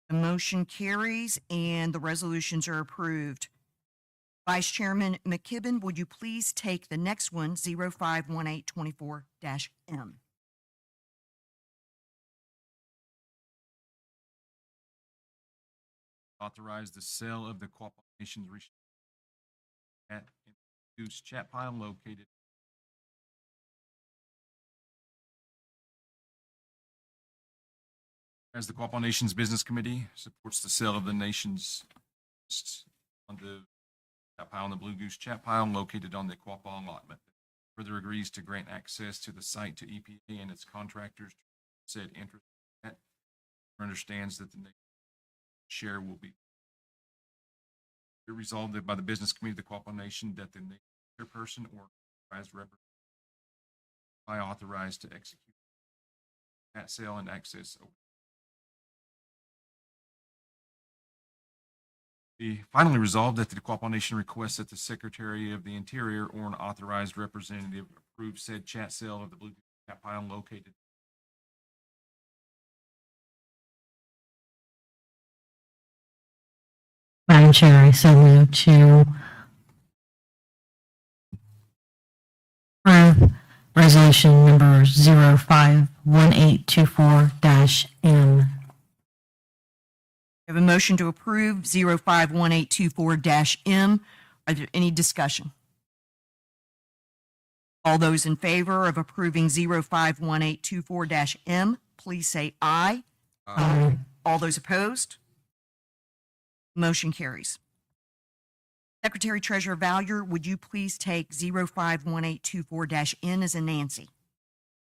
S1: The motion carries and the resolutions are approved. Vice Chairman McKibben, would you please take the next one, 051824-M?
S3: Authorize the sale of the Quapaw Nation's at Goose Chat Pile located. As the Quapaw Nation's Business Committee supports the sale of the nation's on the chat pile, on the Blue Goose Chat Pile located on the Quapaw allotment. Further agrees to grant access to the site to EPA and its contractors. Said interest understands that the share will be resolved that by the Business Committee of the Quapaw Nation that the chairperson or authorized representative by authorized to execute that sale and access. Be finally resolved that the Quapaw Nation requests that the Secretary of the Interior or an authorized representative approve said chat sale of the Blue Chat Pile located.
S4: Madam Chair, I so move to approve resolution number 051824-M.
S1: We have a motion to approve 051824-M. Are there any discussion? All those in favor of approving 051824-M, please say aye.
S4: Aye.
S1: All those opposed? Motion carries. Secretary Treasurer Valier, would you please take 051824-N as in Nancy?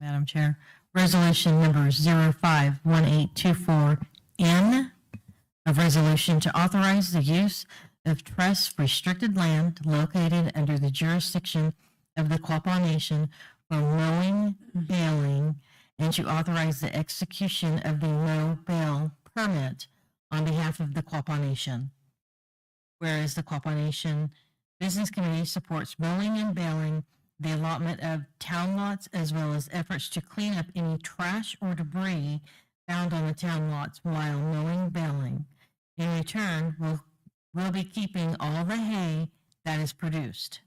S4: Madam Chair, resolution number 051824N, a resolution to authorize the use of trust restricted land located under the jurisdiction of the Quapaw Nation for mowing, baling, and to authorize the execution of the mow bale permit on behalf of the Quapaw Nation. Whereas the Quapaw Nation Business Committee supports mowing and baling, the allotment of town lots, as well as efforts to clean up any trash or debris found on the town lots while mowing and baling. In return, we'll be keeping all the hay that is produced.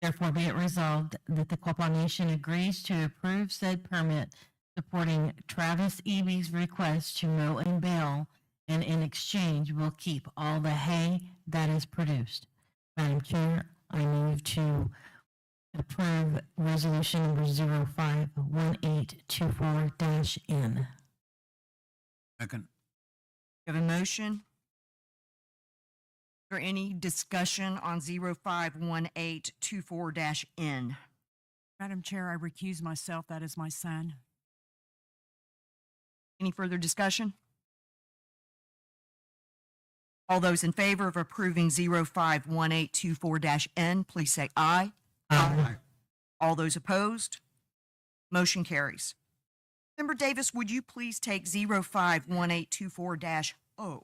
S4: Therefore, be it resolved that the Quapaw Nation agrees to approve said permit supporting Travis Eby's request to mow and bale, and in exchange will keep all the hay that is produced. Madam Chair, I move to approve resolution number 051824-N.
S19: Second.
S1: You have a motion? Is there any discussion on 051824-N?
S6: Madam Chair, I recuse myself. That is my son.
S1: Any further discussion? All those in favor of approving 051824-N, please say aye.
S19: Aye.
S1: All those opposed? Motion carries. Member Davis, would you please take 051824-O?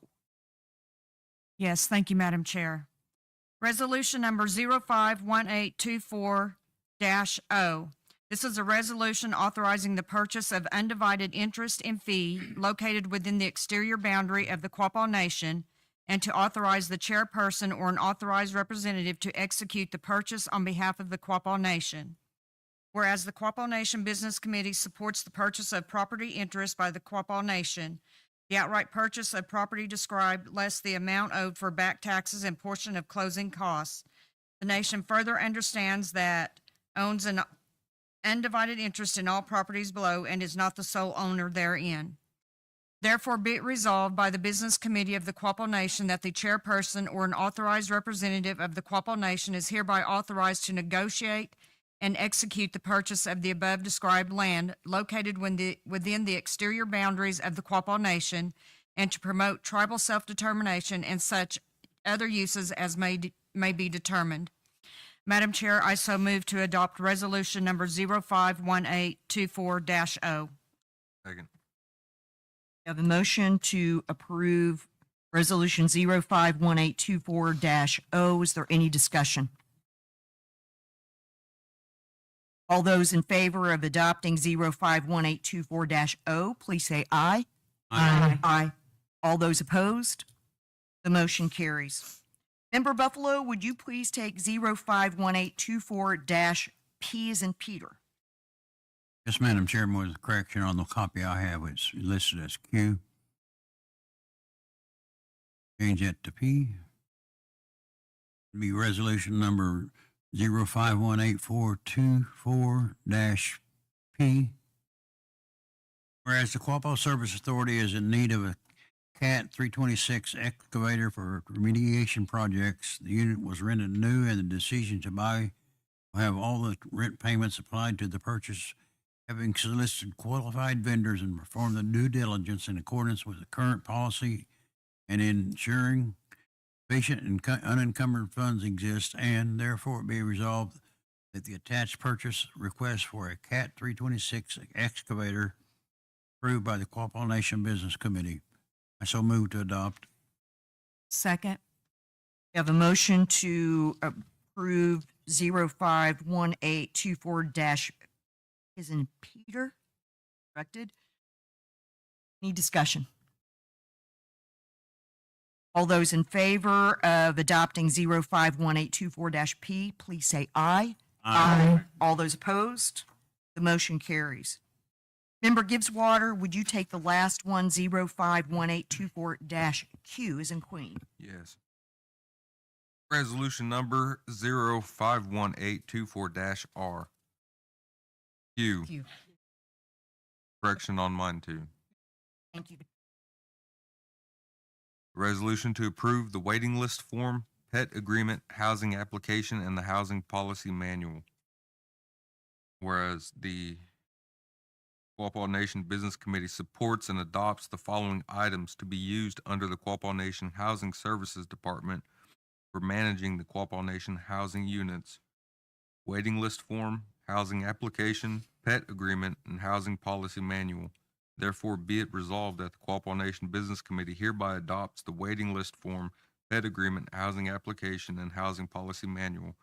S6: Yes, thank you, Madam Chair. Resolution number 051824-O. This is a resolution authorizing the purchase of undivided interest in fee located within the exterior boundary of the Quapaw Nation and to authorize the chairperson or an authorized representative to execute the purchase on behalf of the Quapaw Nation. Whereas the Quapaw Nation Business Committee supports the purchase of property interest by the Quapaw Nation, the outright purchase of property described less the amount owed for back taxes and portion of closing costs. The nation further understands that owns an undivided interest in all properties below and is not the sole owner therein. Therefore, be it resolved by the Business Committee of the Quapaw Nation that the chairperson or an authorized representative of the Quapaw Nation is hereby authorized to negotiate and execute the purchase of the above described land located within the exterior boundaries of the Quapaw Nation and to promote tribal self-determination and such other uses as may be determined. Madam Chair, I so move to adopt resolution number 051824-O.
S7: Second.
S1: You have a motion to approve resolution 051824-O. Is there any discussion? All those in favor of adopting 051824-O, please say aye.
S19: Aye.
S1: Aye. All those opposed? The motion carries. Member Buffalo, would you please take 051824-P as in Peter?
S19: Yes, Madam Chairman, with a correction on the copy I have, it's listed as Q. Change that to P. It'll be resolution number 05182424-P. Whereas the Quapaw Service Authority is in need of a CAT 326 excavator for remediation projects, the unit was rented new and the decision to buy will have all the rent payments applied to the purchase, having solicited qualified vendors and performed the due diligence in accordance with the current policy and ensuring sufficient and unencumbered funds exist, and therefore it be resolved that the attached purchase request for a CAT 326 excavator approved by the Quapaw Nation Business Committee. I so move to adopt.
S6: Second.
S1: You have a motion to approve 051824- as in Peter, corrected. Any discussion? All those in favor of adopting 051824-P, please say aye.
S19: Aye.
S1: All those opposed? The motion carries. Member Gibbs-Water, would you take the last one, 051824-Q as in Queen?
S7: Yes. Resolution number 051824-R. Q.
S1: Q.
S7: Correction on mine too.
S1: Thank you.
S7: Resolution to approve the waiting list form, pet agreement, housing application, and the housing policy manual. Whereas the Quapaw Nation Business Committee supports and adopts the following items to be used under the Quapaw Nation Housing Services Department for managing the Quapaw Nation housing units: waiting list form, housing application, pet agreement, and housing policy manual. Therefore, be it resolved that the Quapaw Nation Business Committee hereby adopts the waiting list form, pet agreement, housing application, and housing policy manual.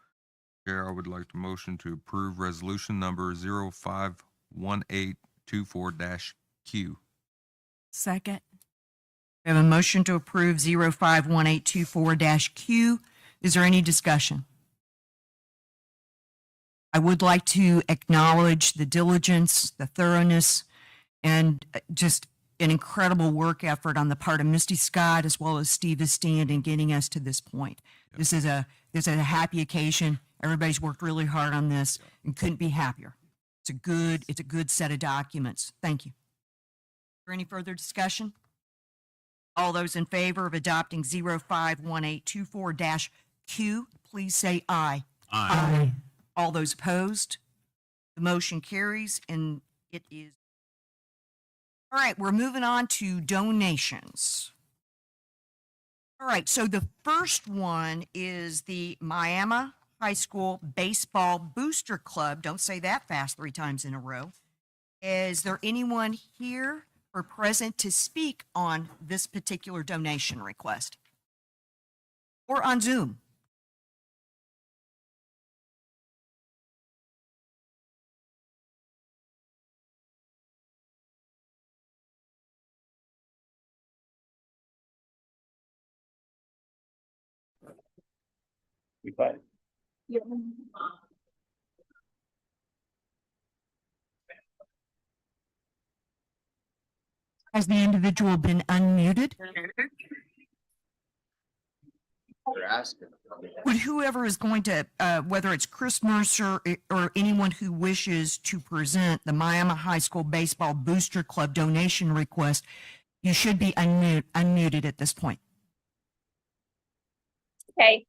S7: Chair, I would like to motion to approve resolution number 051824-Q.
S6: Second.
S1: We have a motion to approve 051824-Q. Is there any discussion? I would like to acknowledge the diligence, the thoroughness, and just an incredible work effort on the part of Misty Scott as well as Steve Estand in getting us to this point. Yep. This is a happy occasion. Everybody's worked really hard on this and couldn't be happier. It's a good set of documents. Thank you. For any further discussion? All those in favor of adopting 051824-Q, please say aye.
S19: Aye.
S1: All those opposed? The motion carries and it is. All right, we're moving on to donations. All right, so the first one is the Miami High School Baseball Booster Club. Don't say that fast 3 times in a row. Is there anyone here or present to speak on this particular donation request? Or on Zoom? Has the individual been unmuted? Would whoever is going to, whether it's Chris Mercer or anyone who wishes to present the Miami High School Baseball Booster Club donation request, you should be unmuted at this point.
S20: Okay.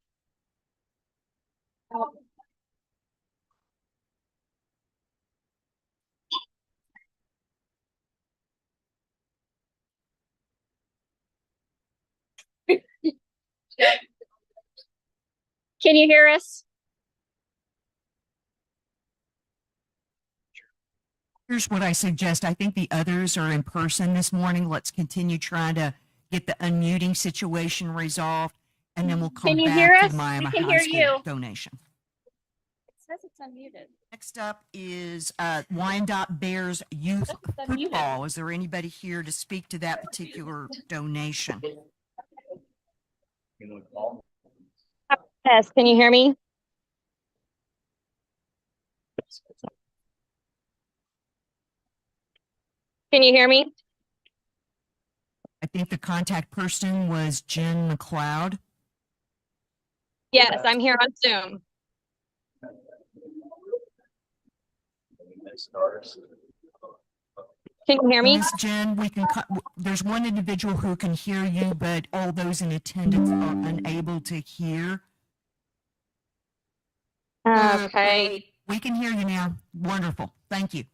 S20: Can you hear us?
S1: Here's what I suggest. I think the others are in person this morning. Let's continue trying to get the unmuting situation resolved, and then we'll come
S20: Can you
S1: back
S20: hear
S1: to
S20: us?
S1: the Miami
S20: We can
S1: High
S20: hear
S1: School
S20: you.
S1: donation.
S20: It says it's unmuted.
S1: Next up is Wyandotte Bears Youth
S20: It's unmuted.
S1: Football. Is there anybody here to speak to that particular donation?
S20: Yes, can you hear me? Can you hear me?
S1: I think the contact person was Jen McLeod.
S20: Yes, I'm here on Zoom. Can you hear me?
S1: Miss Jen, we can. There's one individual who can hear you, but all those in attendance are unable to hear.
S20: Okay.
S1: We can hear you now. Wonderful. Thank you.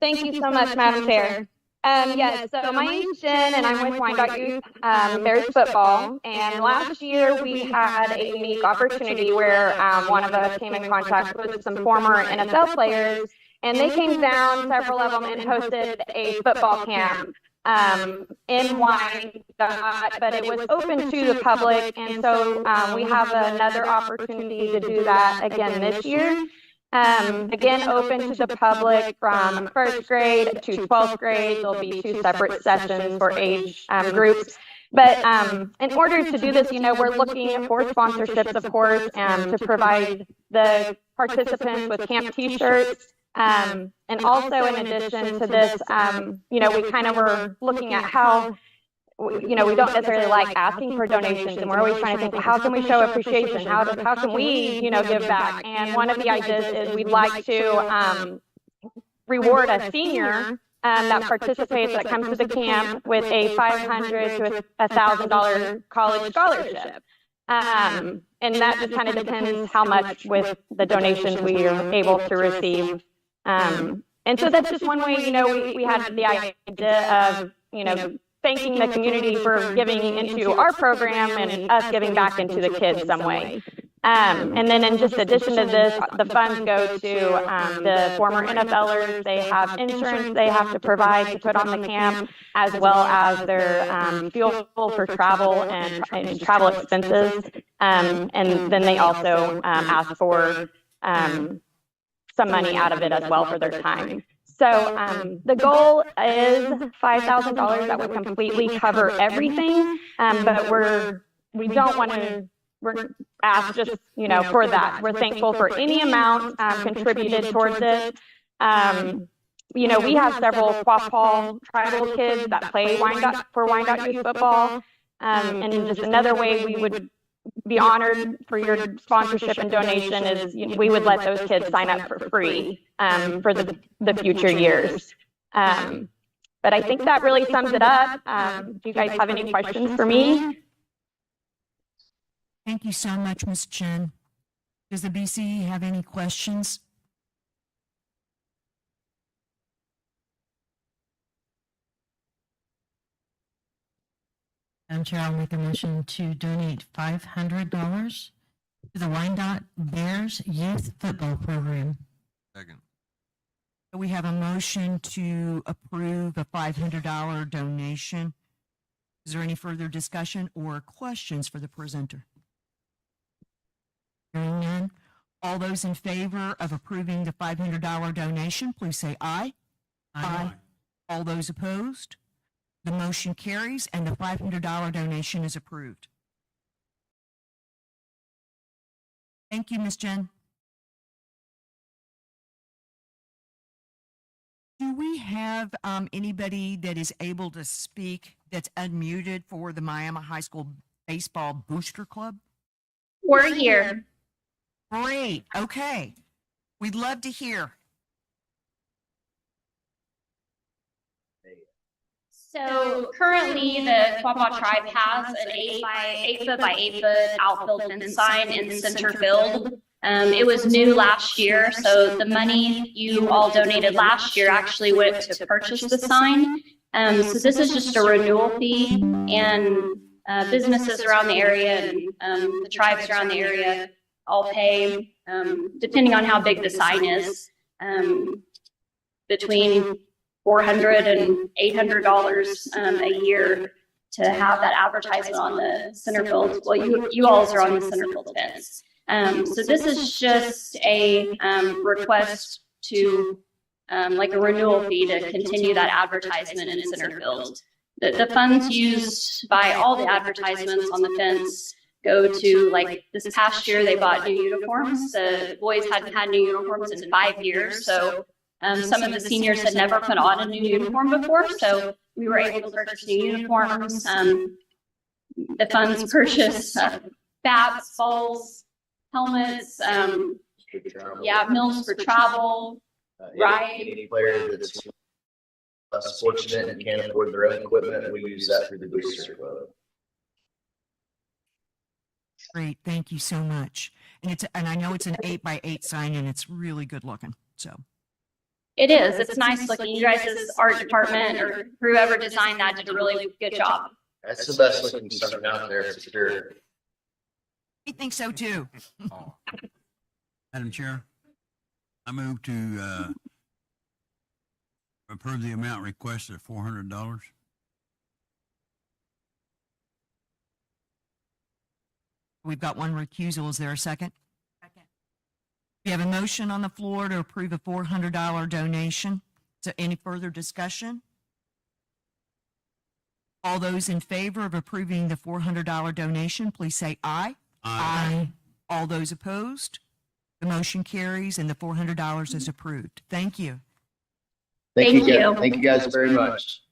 S20: Thank you so much, Madam Chair. Yes, so my name's Jen and I'm with Wyandotte Youth Bears Football. And last year we had a unique opportunity where one of us came in contact with some former NFL players, and they came down, several of them, and hosted a football camp in Wyandotte, but it was open to the public. And so we have another opportunity to do that again this year. Again, open to the public from first grade to 12th grade. There'll be 2 separate sessions for age groups. But in order to do this, we're looking for sponsorships, of course, to provide the participants with camp T-shirts. And also, in addition to this, we kind of were looking at how, we don't necessarily like asking for donations, and we're always trying to think, well, how can we show appreciation? How can we, give back? And one of the ideas is we'd like to reward a senior that participates, that comes to the camp, with a $500 to $1,000 college scholarship. And that just kind of depends how much with the donations we are able to receive. And so that's just one way, we had the idea of, thanking the community for giving into our program and us giving back into the kids some way. And then in just addition to this, the funds go to the former NFLers. They have insurance they have to provide to put on the camp, as well as their fuel for travel and travel expenses. And then they also ask for some money out of it as well for their time. So the goal is $5,000 that would completely cover everything, but we don't want to ask just for that. We're thankful for any amount contributed towards it. We have several Quapaw tribal kids that play Wyandotte Youth Football, and just another way we would be honored for your sponsorship and donation is we would let those kids sign up for free for the future years. But I think that really sums it up. Do you guys have any questions for me?
S1: Thank you so much, Ms. Chen. Does the BCE have any questions?
S4: Madam Chair, I'll make a motion to donate $500 to the Wyandotte Bears Youth Football Program.
S7: Second.
S1: We have a motion to approve a $500 donation. Is there any further discussion or questions for the presenter? Hearing none. All those in favor of approving the $500 donation, please say aye. Aye. All those opposed? The motion carries and the $500 donation is approved. Thank you, Ms. Jen. Do we have anybody that is able to speak that's unmuted for the Miami High School Baseball Booster Club?
S20: We're here.
S1: Great. Okay. We'd love to hear.
S20: So currently the Quapaw tribe has an 8-foot by 8-foot outfield fence sign in center field. It was new last year, so the money you all donated last year actually went to purchase the sign. So this is just a renewal fee, and businesses around the area and the tribes around the area all pay, depending on how big the sign is, between $400 and $800 a year to have that advertisement on the center field. Well, you all are on the center field fence. So this is just a request to like a renewal fee to continue that advertisement in center field. The funds used by all the advertisements on the fence go to, like this past year, they bought new uniforms. The boys hadn't had new uniforms in 5 years. So some of the seniors had never put on a new uniform before. So we were able to purchase new uniforms. The funds purchased bats, balls, helmets, meals for travel, right?
S21: Any player that's less fortunate and can't afford their own equipment, we use that through the Booster Club.
S1: Great. Thank you so much. And I know it's an 8x8 sign and it's really good looking. So.
S20: It is. It's nice looking. You guys' art department or whoever designed that did a really good job.
S21: That's the best looking sign out there for sure.
S1: I think so too.
S19: Madam Chair, I move to approve the amount requested at $400.
S1: We've got one recusal. Is there a second? Second. We have a motion on the floor to approve a $400 donation. So any further discussion? All those in favor of approving the $400 donation, please say aye. Aye. All those opposed? The motion carries and the $400 is approved. Thank you.
S21: Thank you. Thank you guys very much.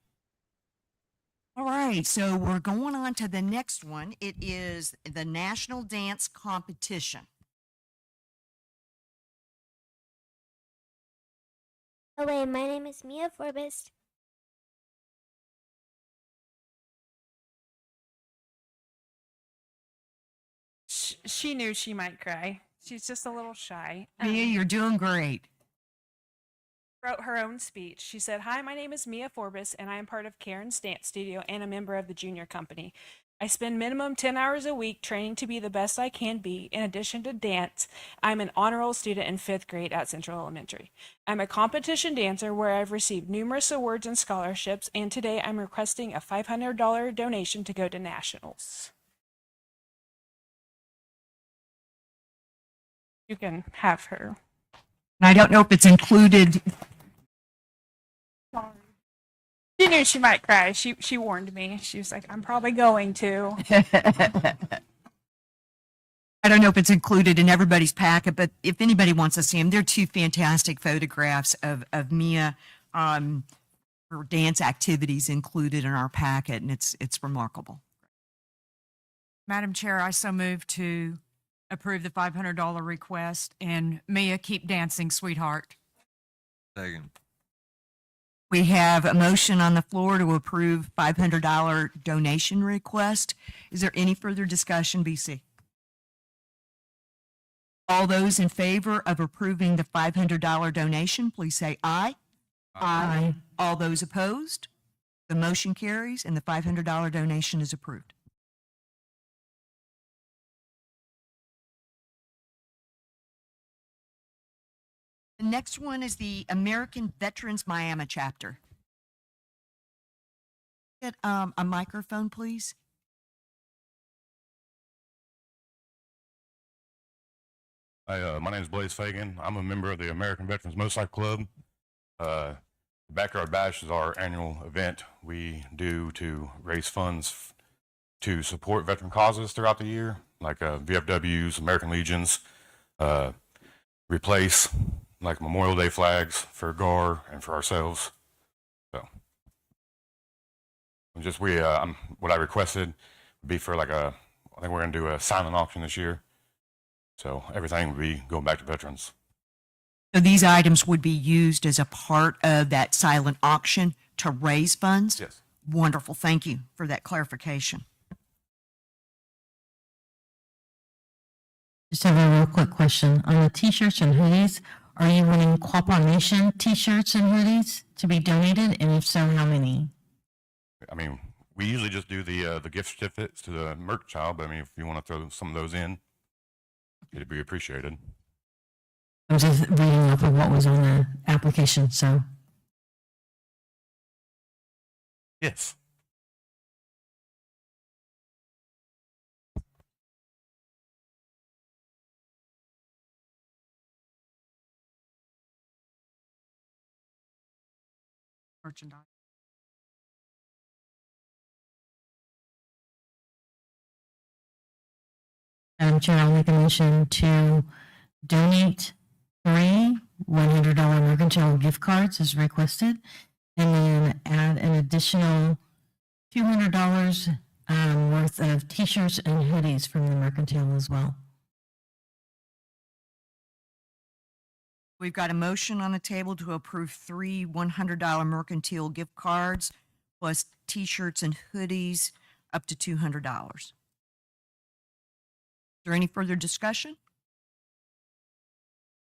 S1: All right, so we're going on to the next one. It is the National Dance Competition.
S22: Hello, my name is Mia Forbes.
S23: She knew she might cry. She's just a little shy.
S1: Mia, you're doing great.
S23: Wrote her own speech. She said, "Hi, my name is Mia Forbes, and I am part of Karen's Dance Studio and a member of the junior company. I spend minimum 10 hours a week training to be the best I can be. In addition to dance, I'm an honor roll student in 5th grade at Central Elementary. I'm a competition dancer where I've received numerous awards and scholarships, and today I'm requesting a $500 donation to go to nationals." You can have her.
S1: And I don't know if it's included.
S23: She knew she might cry. She warned me. She was like, "I'm probably going to."
S1: I don't know if it's included in everybody's packet, but if anybody wants to see them, they're two fantastic photographs of Mia. Her dance activities included in our packet, and it's remarkable.
S6: Madam Chair, I so move to approve the $500 request, and Mia, keep dancing, sweetheart.
S7: Second.
S1: We have a motion on the floor to approve $500 donation request. Is there any further discussion, BC? All those in favor of approving the $500 donation, please say aye.
S4: Aye.
S1: All those opposed? The motion carries and the $500 donation is approved. The next one is the American Veterans Miami chapter. Get a microphone, please.
S8: Hi, my name is Blaze Fagan. I'm a member of the American Veterans Motorcycle Club. Backyard Bash is our annual event we do to raise funds to support veteran causes throughout the year, like VFWs, American Legions, replace like Memorial Day flags for GAR and for ourselves. So, what I requested would be for I think we're gonna do a silent auction this year. So everything would be going back to veterans.
S1: So these items would be used as a part of that silent auction to raise funds?
S8: Yes.
S1: Wonderful. Thank you for that clarification.
S4: Just have a real quick question. On the t-shirts and hoodies, are you wanting Quapaw Nation t-shirts and hoodies to be donated? And if so, how many?
S8: I mean, we usually just do the gift certificates to the mercantile, but I mean, if you want to throw some of those in, it'd be appreciated.
S4: I'm just reading off of what was on the application, so.
S8: Yes.
S6: Merchandise.
S4: Madam Chair, I'll make a motion to donate 3 $100 mercantile gift cards as requested, and then add an additional $200 worth of t-shirts and hoodies from the mercantile as well.
S1: We've got a motion on the table to approve 3 $100 mercantile gift cards plus t-shirts and hoodies up to $200. Is there any further discussion?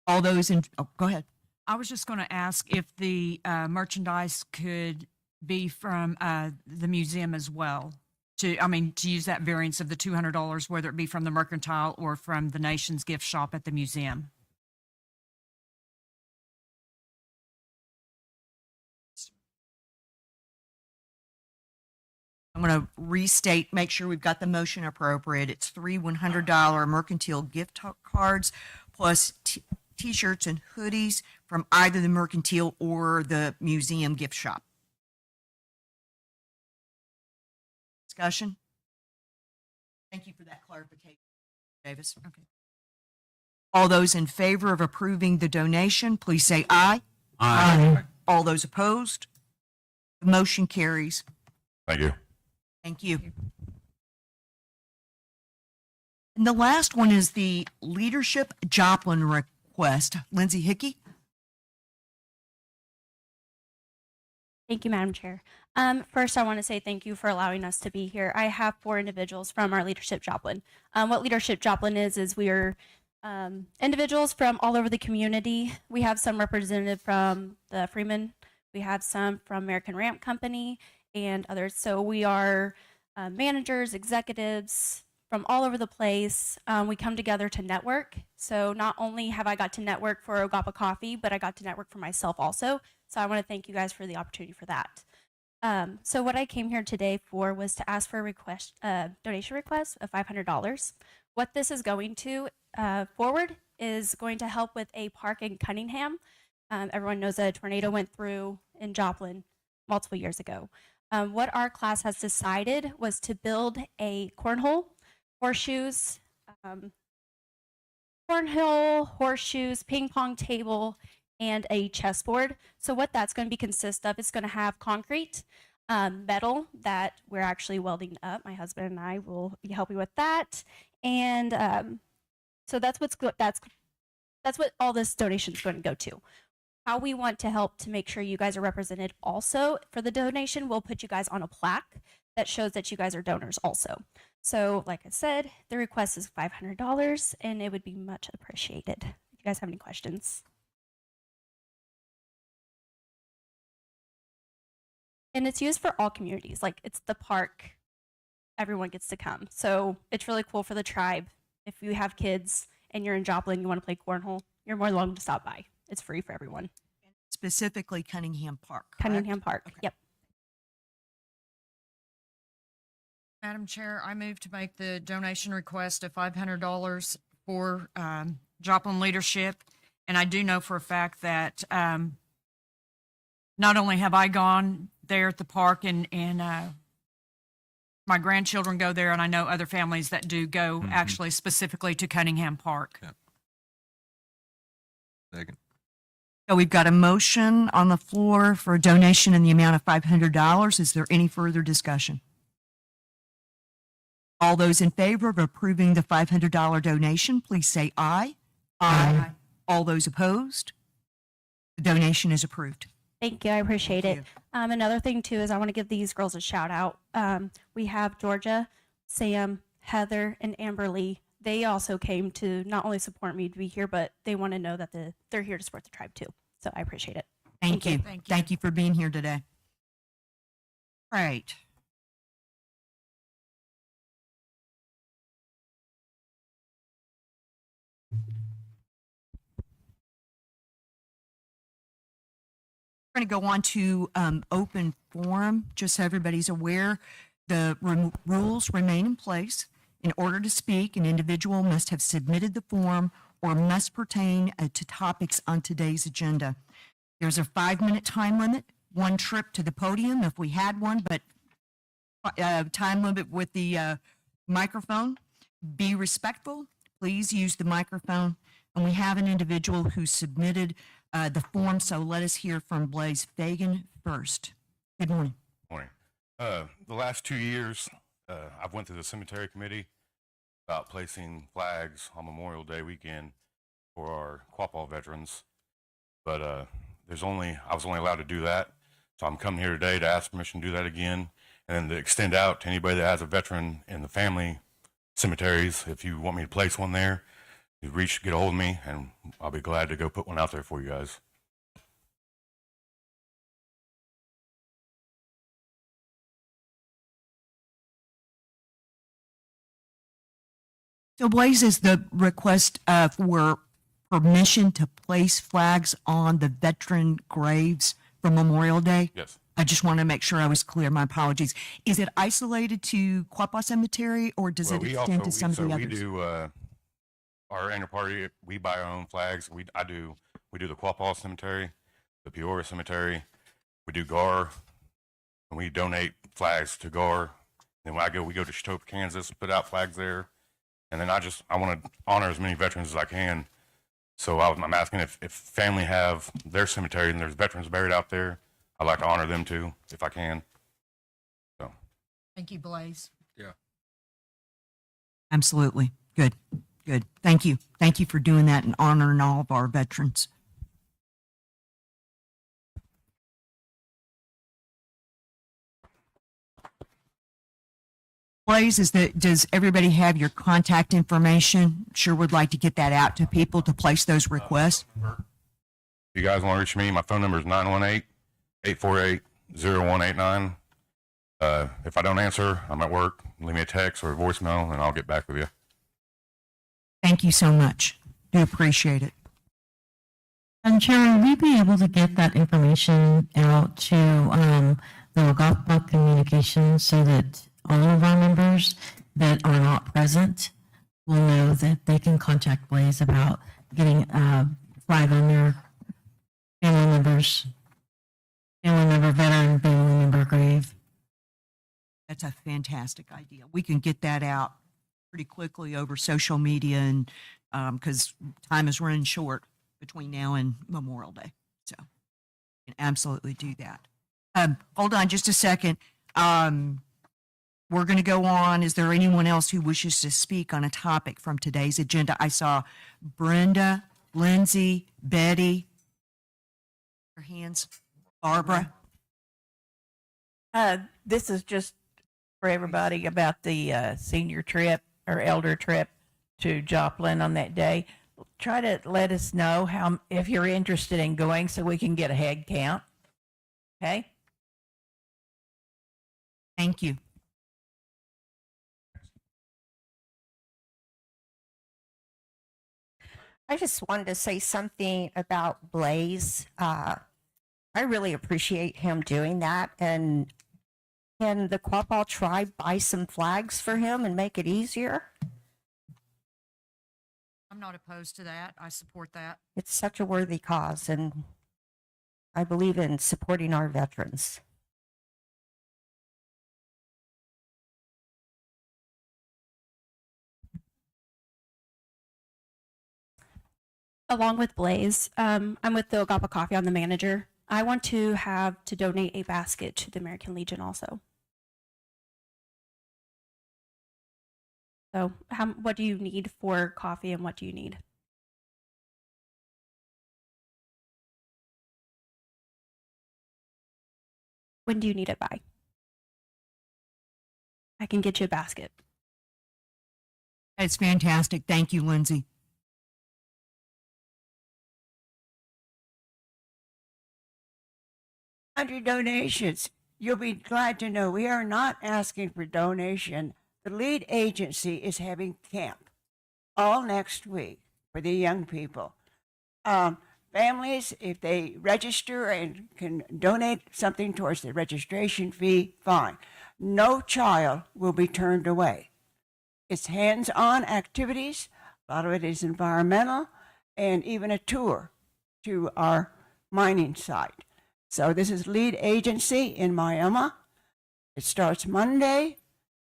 S1: All those in, oh, go ahead.
S6: I was just going to ask if the merchandise could be from the museum as well. To use that variance of the $200, whether it be from the mercantile or from the nation's gift shop at the museum.
S1: I'm going to restate, make sure we've got the motion appropriate. It's 3 $100 mercantile gift cards plus t-shirts and hoodies from either the mercantile or the museum gift shop. Discussion? Thank you for that clarification, Davis. Okay. All those in favor of approving the donation, please say aye.
S4: Aye.
S1: All those opposed? The motion carries.
S8: Thank you.
S1: Thank you. And the last one is the Leadership Joplin request. Lindsay Hickey?
S9: Thank you, Madam Chair. First, I want to say thank you for allowing us to be here. I have 4 individuals from our Leadership Joplin. What Leadership Joplin is we are individuals from all over the community. We have some represented from the Freeman. We have some from American Ramp Company and others. So we are managers, executives from all over the place. We come together to network. So not only have I got to network for O-Guah-Pah Coffee, but I got to network for myself also. So I want to thank you guys for the opportunity for that. So what I came here today for was to ask for a donation request of $500. What this is going to forward is going to help with a park in Cunningham. Everyone knows that a tornado went through in Joplin multiple years ago. What our class has decided was to build a cornhole, horseshoes, ping pong table, and a chessboard. So what that's going to be consist of, it's going to have concrete, metal that we're actually welding up. My husband and I will be helping with that. And so that's what all this donation is going to go to. how we want to help to make sure you guys are represented also for the donation, we'll put you guys on a plaque that shows that you guys are donors also. So like I said, the request is $500 and it would be much appreciated. If you guys have any questions. And it's used for all communities. Like it's the park, everyone gets to come. So it's really cool for the tribe. If you have kids and you're in Joplin, you want to play cornhole, you're more than welcome to stop by. It's free for everyone.
S1: Specifically Cunningham Park. correct?
S9: Cunningham Park.
S1: Okay.
S9: Yep.
S6: Madam Chair, I move to make the donation request of $500 for Joplin Leadership. And I do know for a fact that not only have I gone there at the park and my grandchildren go there, and I know other families that do go actually specifically to Cunningham Park.
S7: Yeah. Second.
S1: So we've got a motion on the floor for a donation in the amount of $500. Is there any further discussion? All those in favor of approving the $500 donation, please say aye. Aye. All those opposed? The donation is approved.
S9: Thank you. I appreciate
S1: Thank
S9: it. Another thing too is I want to give these girls a shout out. We have Georgia, Sam, Heather, and Amberly. They also came to not only support me to be here, but they want to know that they're here to support the tribe too. So I appreciate it.
S1: Thank you.
S6: Thank you.
S1: Thank you for being here today. Right. We're going to go on to open forum, just so everybody's aware. The rules remain in place. In order to speak, an individual must have submitted the form or must pertain to topics on today's agenda. There's a 5-minute time limit, one trip to the podium if we had one, but time limit with the microphone. Be respectful. Please use the microphone. And we have an individual who submitted the form, so let us hear from Blaze Fagan first. Good morning.
S8: Morning. The last 2 years, I've went through the cemetery committee about placing flags on Memorial Day weekend for our Quapaw veterans, but I was only allowed to do that. So I'm coming here today to ask permission to do that again, and then to extend out to anybody that has a veteran in the family cemeteries. If you want me to place one there, you get a hold of me, and I'll be glad to go put one out there for you guys.
S1: So Blaze, is the request for permission to place flags on the veteran graves for Memorial Day?
S8: Yes.
S1: I just want to make sure I was clear. My apologies. Is it isolated to Quapaw Cemetery, or does it extend to some of the others?
S8: We do our annual party. We buy our own flags. We do the Quapaw Cemetery, the Peoria Cemetery. We do GAR, and we donate flags to GAR. Then we go to Shtop, Kansas, put out flags there. And then I want to honor as many veterans as I can. So I'm asking if family have their cemetery and there's veterans buried out there, I'd like to honor them too, if I can. So.
S6: Thank you, Blaze.
S8: Yeah.
S1: Absolutely. Good. Good. Thank you. Thank you for doing that and honoring all of our veterans. Blaze, does everybody have your contact information? Sure would like to get that out to people to place those requests.
S8: If you guys want to reach me, my phone number is 918-848-0189. If I don't answer, I'm at work. Leave me a text or a voicemail, and I'll get back with you.
S1: Thank you so much. Do appreciate it.
S4: And Chair, will we be able to get that information out to the O-Guah-Pah communications so that all of our members that are not present will know that they can contact Blaze about getting a flag on their family member, veteran family member grave?
S1: That's a fantastic idea. We can get that out pretty quickly over social media, and because time is running short between now and Memorial Day. So we can absolutely do that. Hold on just a second. We're going to go on. Is there anyone else who wishes to speak on a topic from today's agenda? I saw Brenda, Lindsay, Betty. Your hands. Barbara?
S2: This is just for everybody about the senior trip or elder trip to Joplin on that day. Try to let us know if you're interested in going so we can get a head count. Okay?
S1: Thank you.
S10: I just wanted to say something about Blaze. I really appreciate him doing that. And can the Quapaw tribe buy some flags for him and make it easier?
S6: I'm not opposed to that. I support that.
S10: It's such a worthy cause, and I believe in supporting our veterans.
S9: Along with Blaze, I'm with the O-Gah-pah Coffee. I'm the manager. I want to donate a basket to the American Legion also. So what do you need for coffee and what do you need? When do you need it by? I can get you a basket.
S1: It's fantastic. Thank you, Lindsay.
S13: Under donations, you'll be glad to know we are not asking for donation. The lead agency is having camp all next week for the young people. Families, if they register and can donate something towards the registration fee, fine. No child will be turned away. It's hands-on activities. A lot of it is environmental, and even a tour to our mining site. So this is lead agency in Miami. It starts Monday,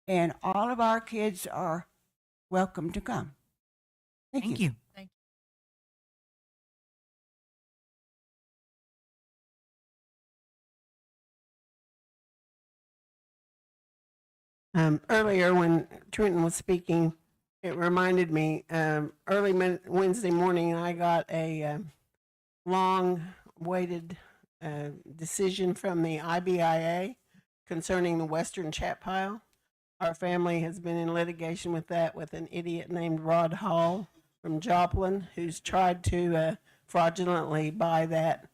S13: and all of our kids are welcome to come. Thank you.
S1: Thank
S11: Earlier when Trenton was speaking, it reminded me, early Wednesday morning, I got a long-awaited decision from the IBIA concerning the Western Chat Pile. Our family has been in litigation with that with an idiot named Rod Hall from Joplin, who's tried to fraudulently buy that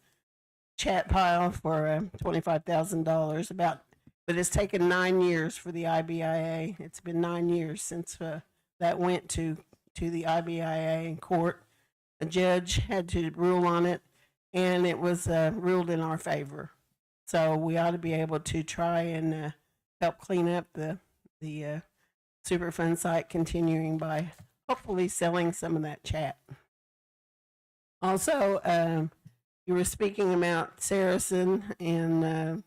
S11: chat pile for $25,000 but it's taken 9 years for the IBIA. It's been 9 years since that went to the IBIA in court. The judge had to rule on it, and it was ruled in our favor. So we ought to be able to try and help clean up the Superfund site, continuing by hopefully selling some of that chat. Also, you were speaking about Saracen and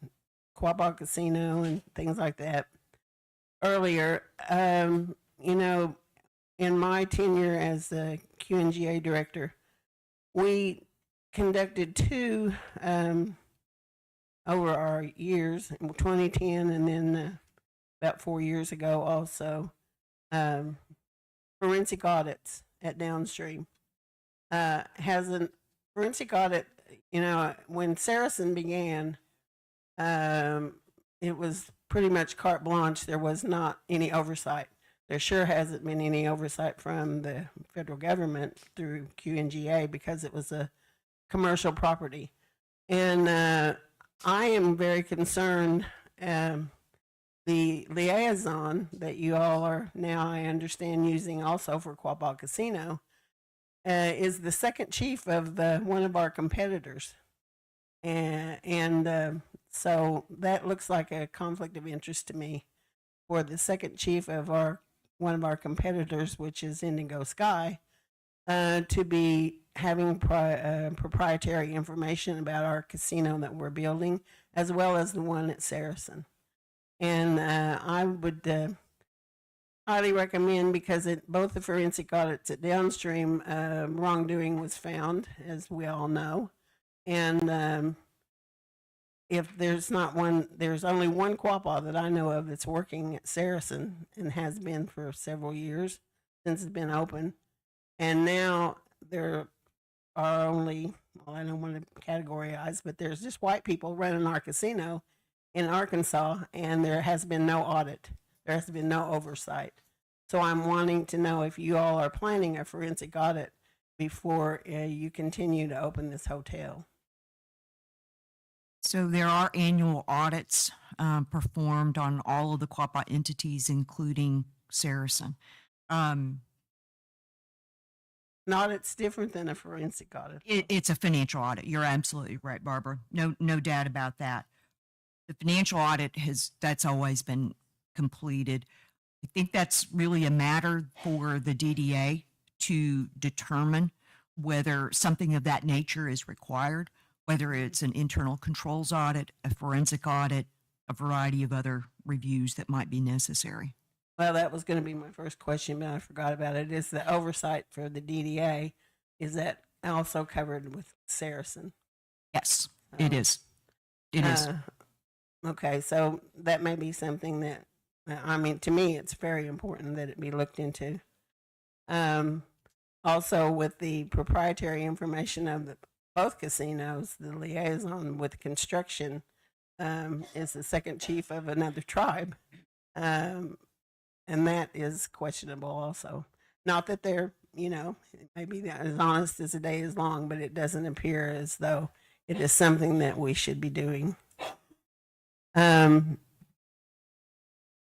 S11: Quapaw Casino and things like that earlier. You know, in my tenure as the QNGA director, we conducted two over our years, in 2010 and then about 4 years ago also, forensic audits at downstream. Forensic audit, you know, when Saracen began, it was pretty much carte blanche. There was not any oversight. There sure hasn't been any oversight from the federal government through QNGA because it was a commercial property. And I am very concerned. The liaison that you all are now, I understand, using also for Quapaw Casino is the second chief of one of our competitors. And so that looks like a conflict of interest to me for the second chief of one of our competitors, which is Indigo Sky, to be having proprietary information about our casino that we're building, as well as the one at Saracen. And I would highly recommend, because both the forensic audits at downstream, wrongdoing was found, as we all know. And if there's only one Quapaw that I know of that's working at Saracen and has been for several years since it's been open. And now they're are only, well, I don't want to categorize, but there's just white people running our casino in Arkansas, and there has been no audit. There has been no oversight. So I'm wanting to know if you all are planning a forensic audit before you continue to open this hotel.
S1: So there are annual audits performed on all of the Quapaw entities, including Saracen.
S11: An audit's different than a forensic audit.
S1: It's a financial audit. You're absolutely right, Barbara. No doubt about that. The financial audit that's always been completed. I think that's really a matter for the DDA to determine whether something of that nature is required, whether it's an internal controls audit, a forensic audit, a variety of other reviews that might be necessary.
S11: Well, that was going to be my first question, but I forgot about it. Is the oversight for the DDA, is that also covered with Saracen?
S1: Yes, it is. It is.
S11: Okay, so that may be something that, I mean, to me, it's very important that it be looked into. Also, with the proprietary information of both casinos, the liaison with construction is the second chief of another tribe. And that is questionable also. Not that they're, maybe as honest as the day is long, but it doesn't appear as though it is something that we should be doing.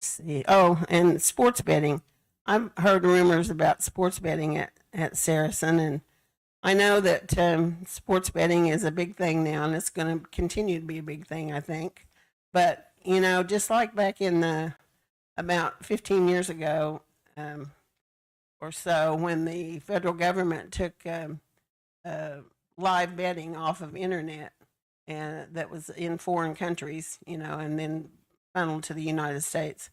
S11: See. Oh, and sports betting. I've heard rumors about sports betting at Saracen, and I know that sports betting is a big thing now, and it's going to continue to be a big thing, I think. But, just like back in about 15 years ago or so, when the federal government took live betting off of internet, and that was in foreign countries, and then funneled to the United States.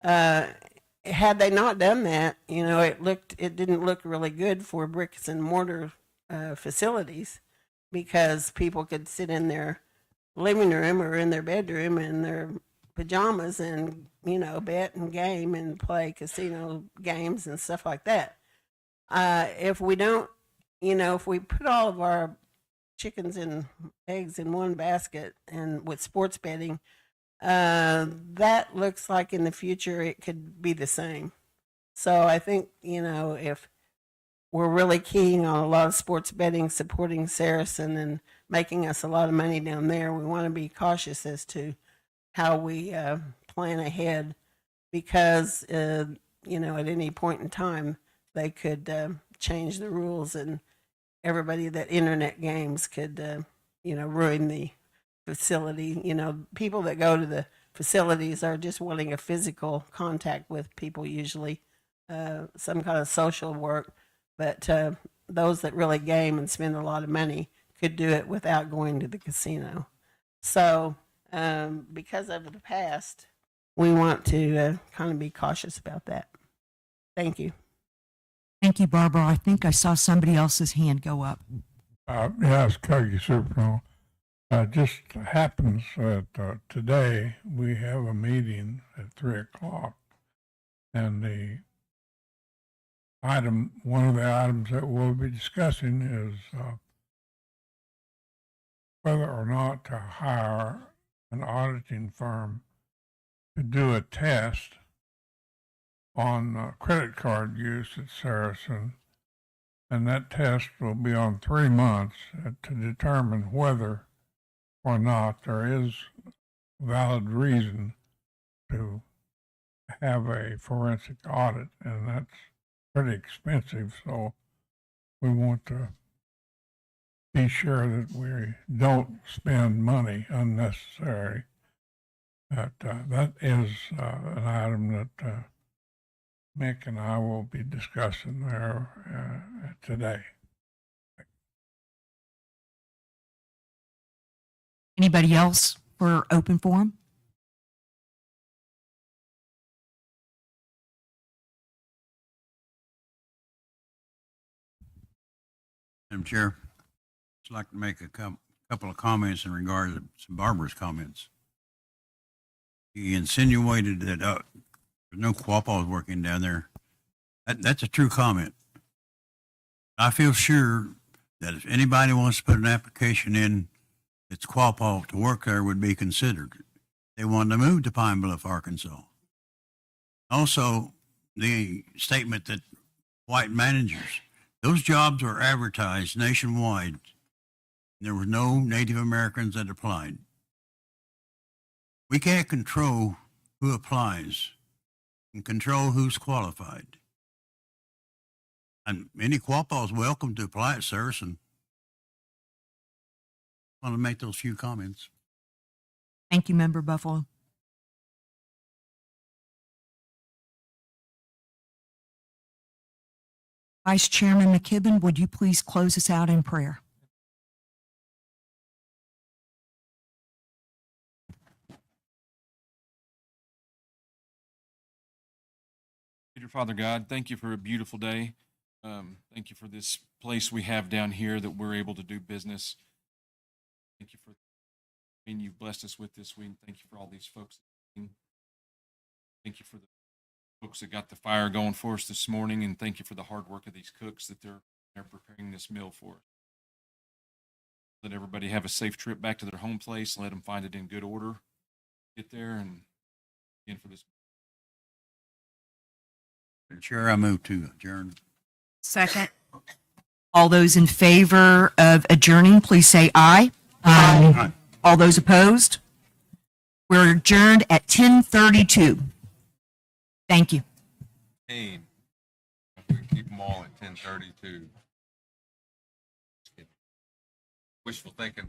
S11: Had they not done that, it didn't look really good for bricks and mortar facilities, because people could sit in their living room or in their bedroom in their pajamas and, bet and game and play casino games and stuff like that. If we don't, if we put all of our chickens and eggs in one basket and with sports betting, that looks like in the future it could be the same. So I think, if we're really keying on a lot of sports betting, supporting Saracen and making us a lot of money down there, we want to be cautious as to how we plan ahead, because, at any point in time, they could change the rules, and everybody that internet games could, ruin the facility. People that go to the facilities are just wanting a physical contact with people, usually some kind of social work. But those that really game and spend a lot of money could do it without going to the casino. So because of the past, we want to kind of be cautious about that. Thank you.
S1: Thank you, Barbara. I think I saw somebody else's hand go up.
S12: Yeah, it's Kogi Superno. Just happens that today we have a meeting at 3:00, and one of the items that we'll be discussing is whether or not to hire an auditing firm to do a test on credit card use at Saracen, and that test will be on 3 months to determine whether or not there is valid reason to have a forensic audit, and that's pretty expensive. So we want to be sure that we don't spend money unnecessary. That is an item that Mick and I will be discussing there today.
S1: Anybody else for open forum?
S19: Madam Chair, I'd like to make a couple of comments in regards to Barbara's comments. He insinuated that there's no Quapaws working down there. That's a true comment. I feel sure that if anybody wants to put an application in that's Quapaw to work there would be considered. They wanted to move to Pine Bluff, Arkansas. Also, the statement that white managers, those jobs were advertised nationwide. There were no Native Americans that applied. We can't control who applies and control who's qualified. And any Quapaw is welcome to apply at Saracen. I want to make those few comments.
S1: Thank you, Member Buffalo. Vice Chairman McKibben, would you please close us out in prayer?
S3: Dear Father God, thank you for a beautiful day. Thank you for this place we have down here that we're able to do business. Thank you for being you've blessed us with this week. Thank you for all these folks. Thank you for the folks that got the fire going for us this morning, and thank you for the hard work of these cooks that they're preparing this meal for us. Let everybody have a safe trip back to their home place. Let them find it in good order. Get there and again for this.
S19: Chair, I move to adjourn.
S6: Second.
S1: All those in favor of adjourning, please say aye.
S19: Aye.
S1: All those opposed? We're adjourned at 10:32. Thank you.
S7: We keep them all at 10:32. Wishful thinking.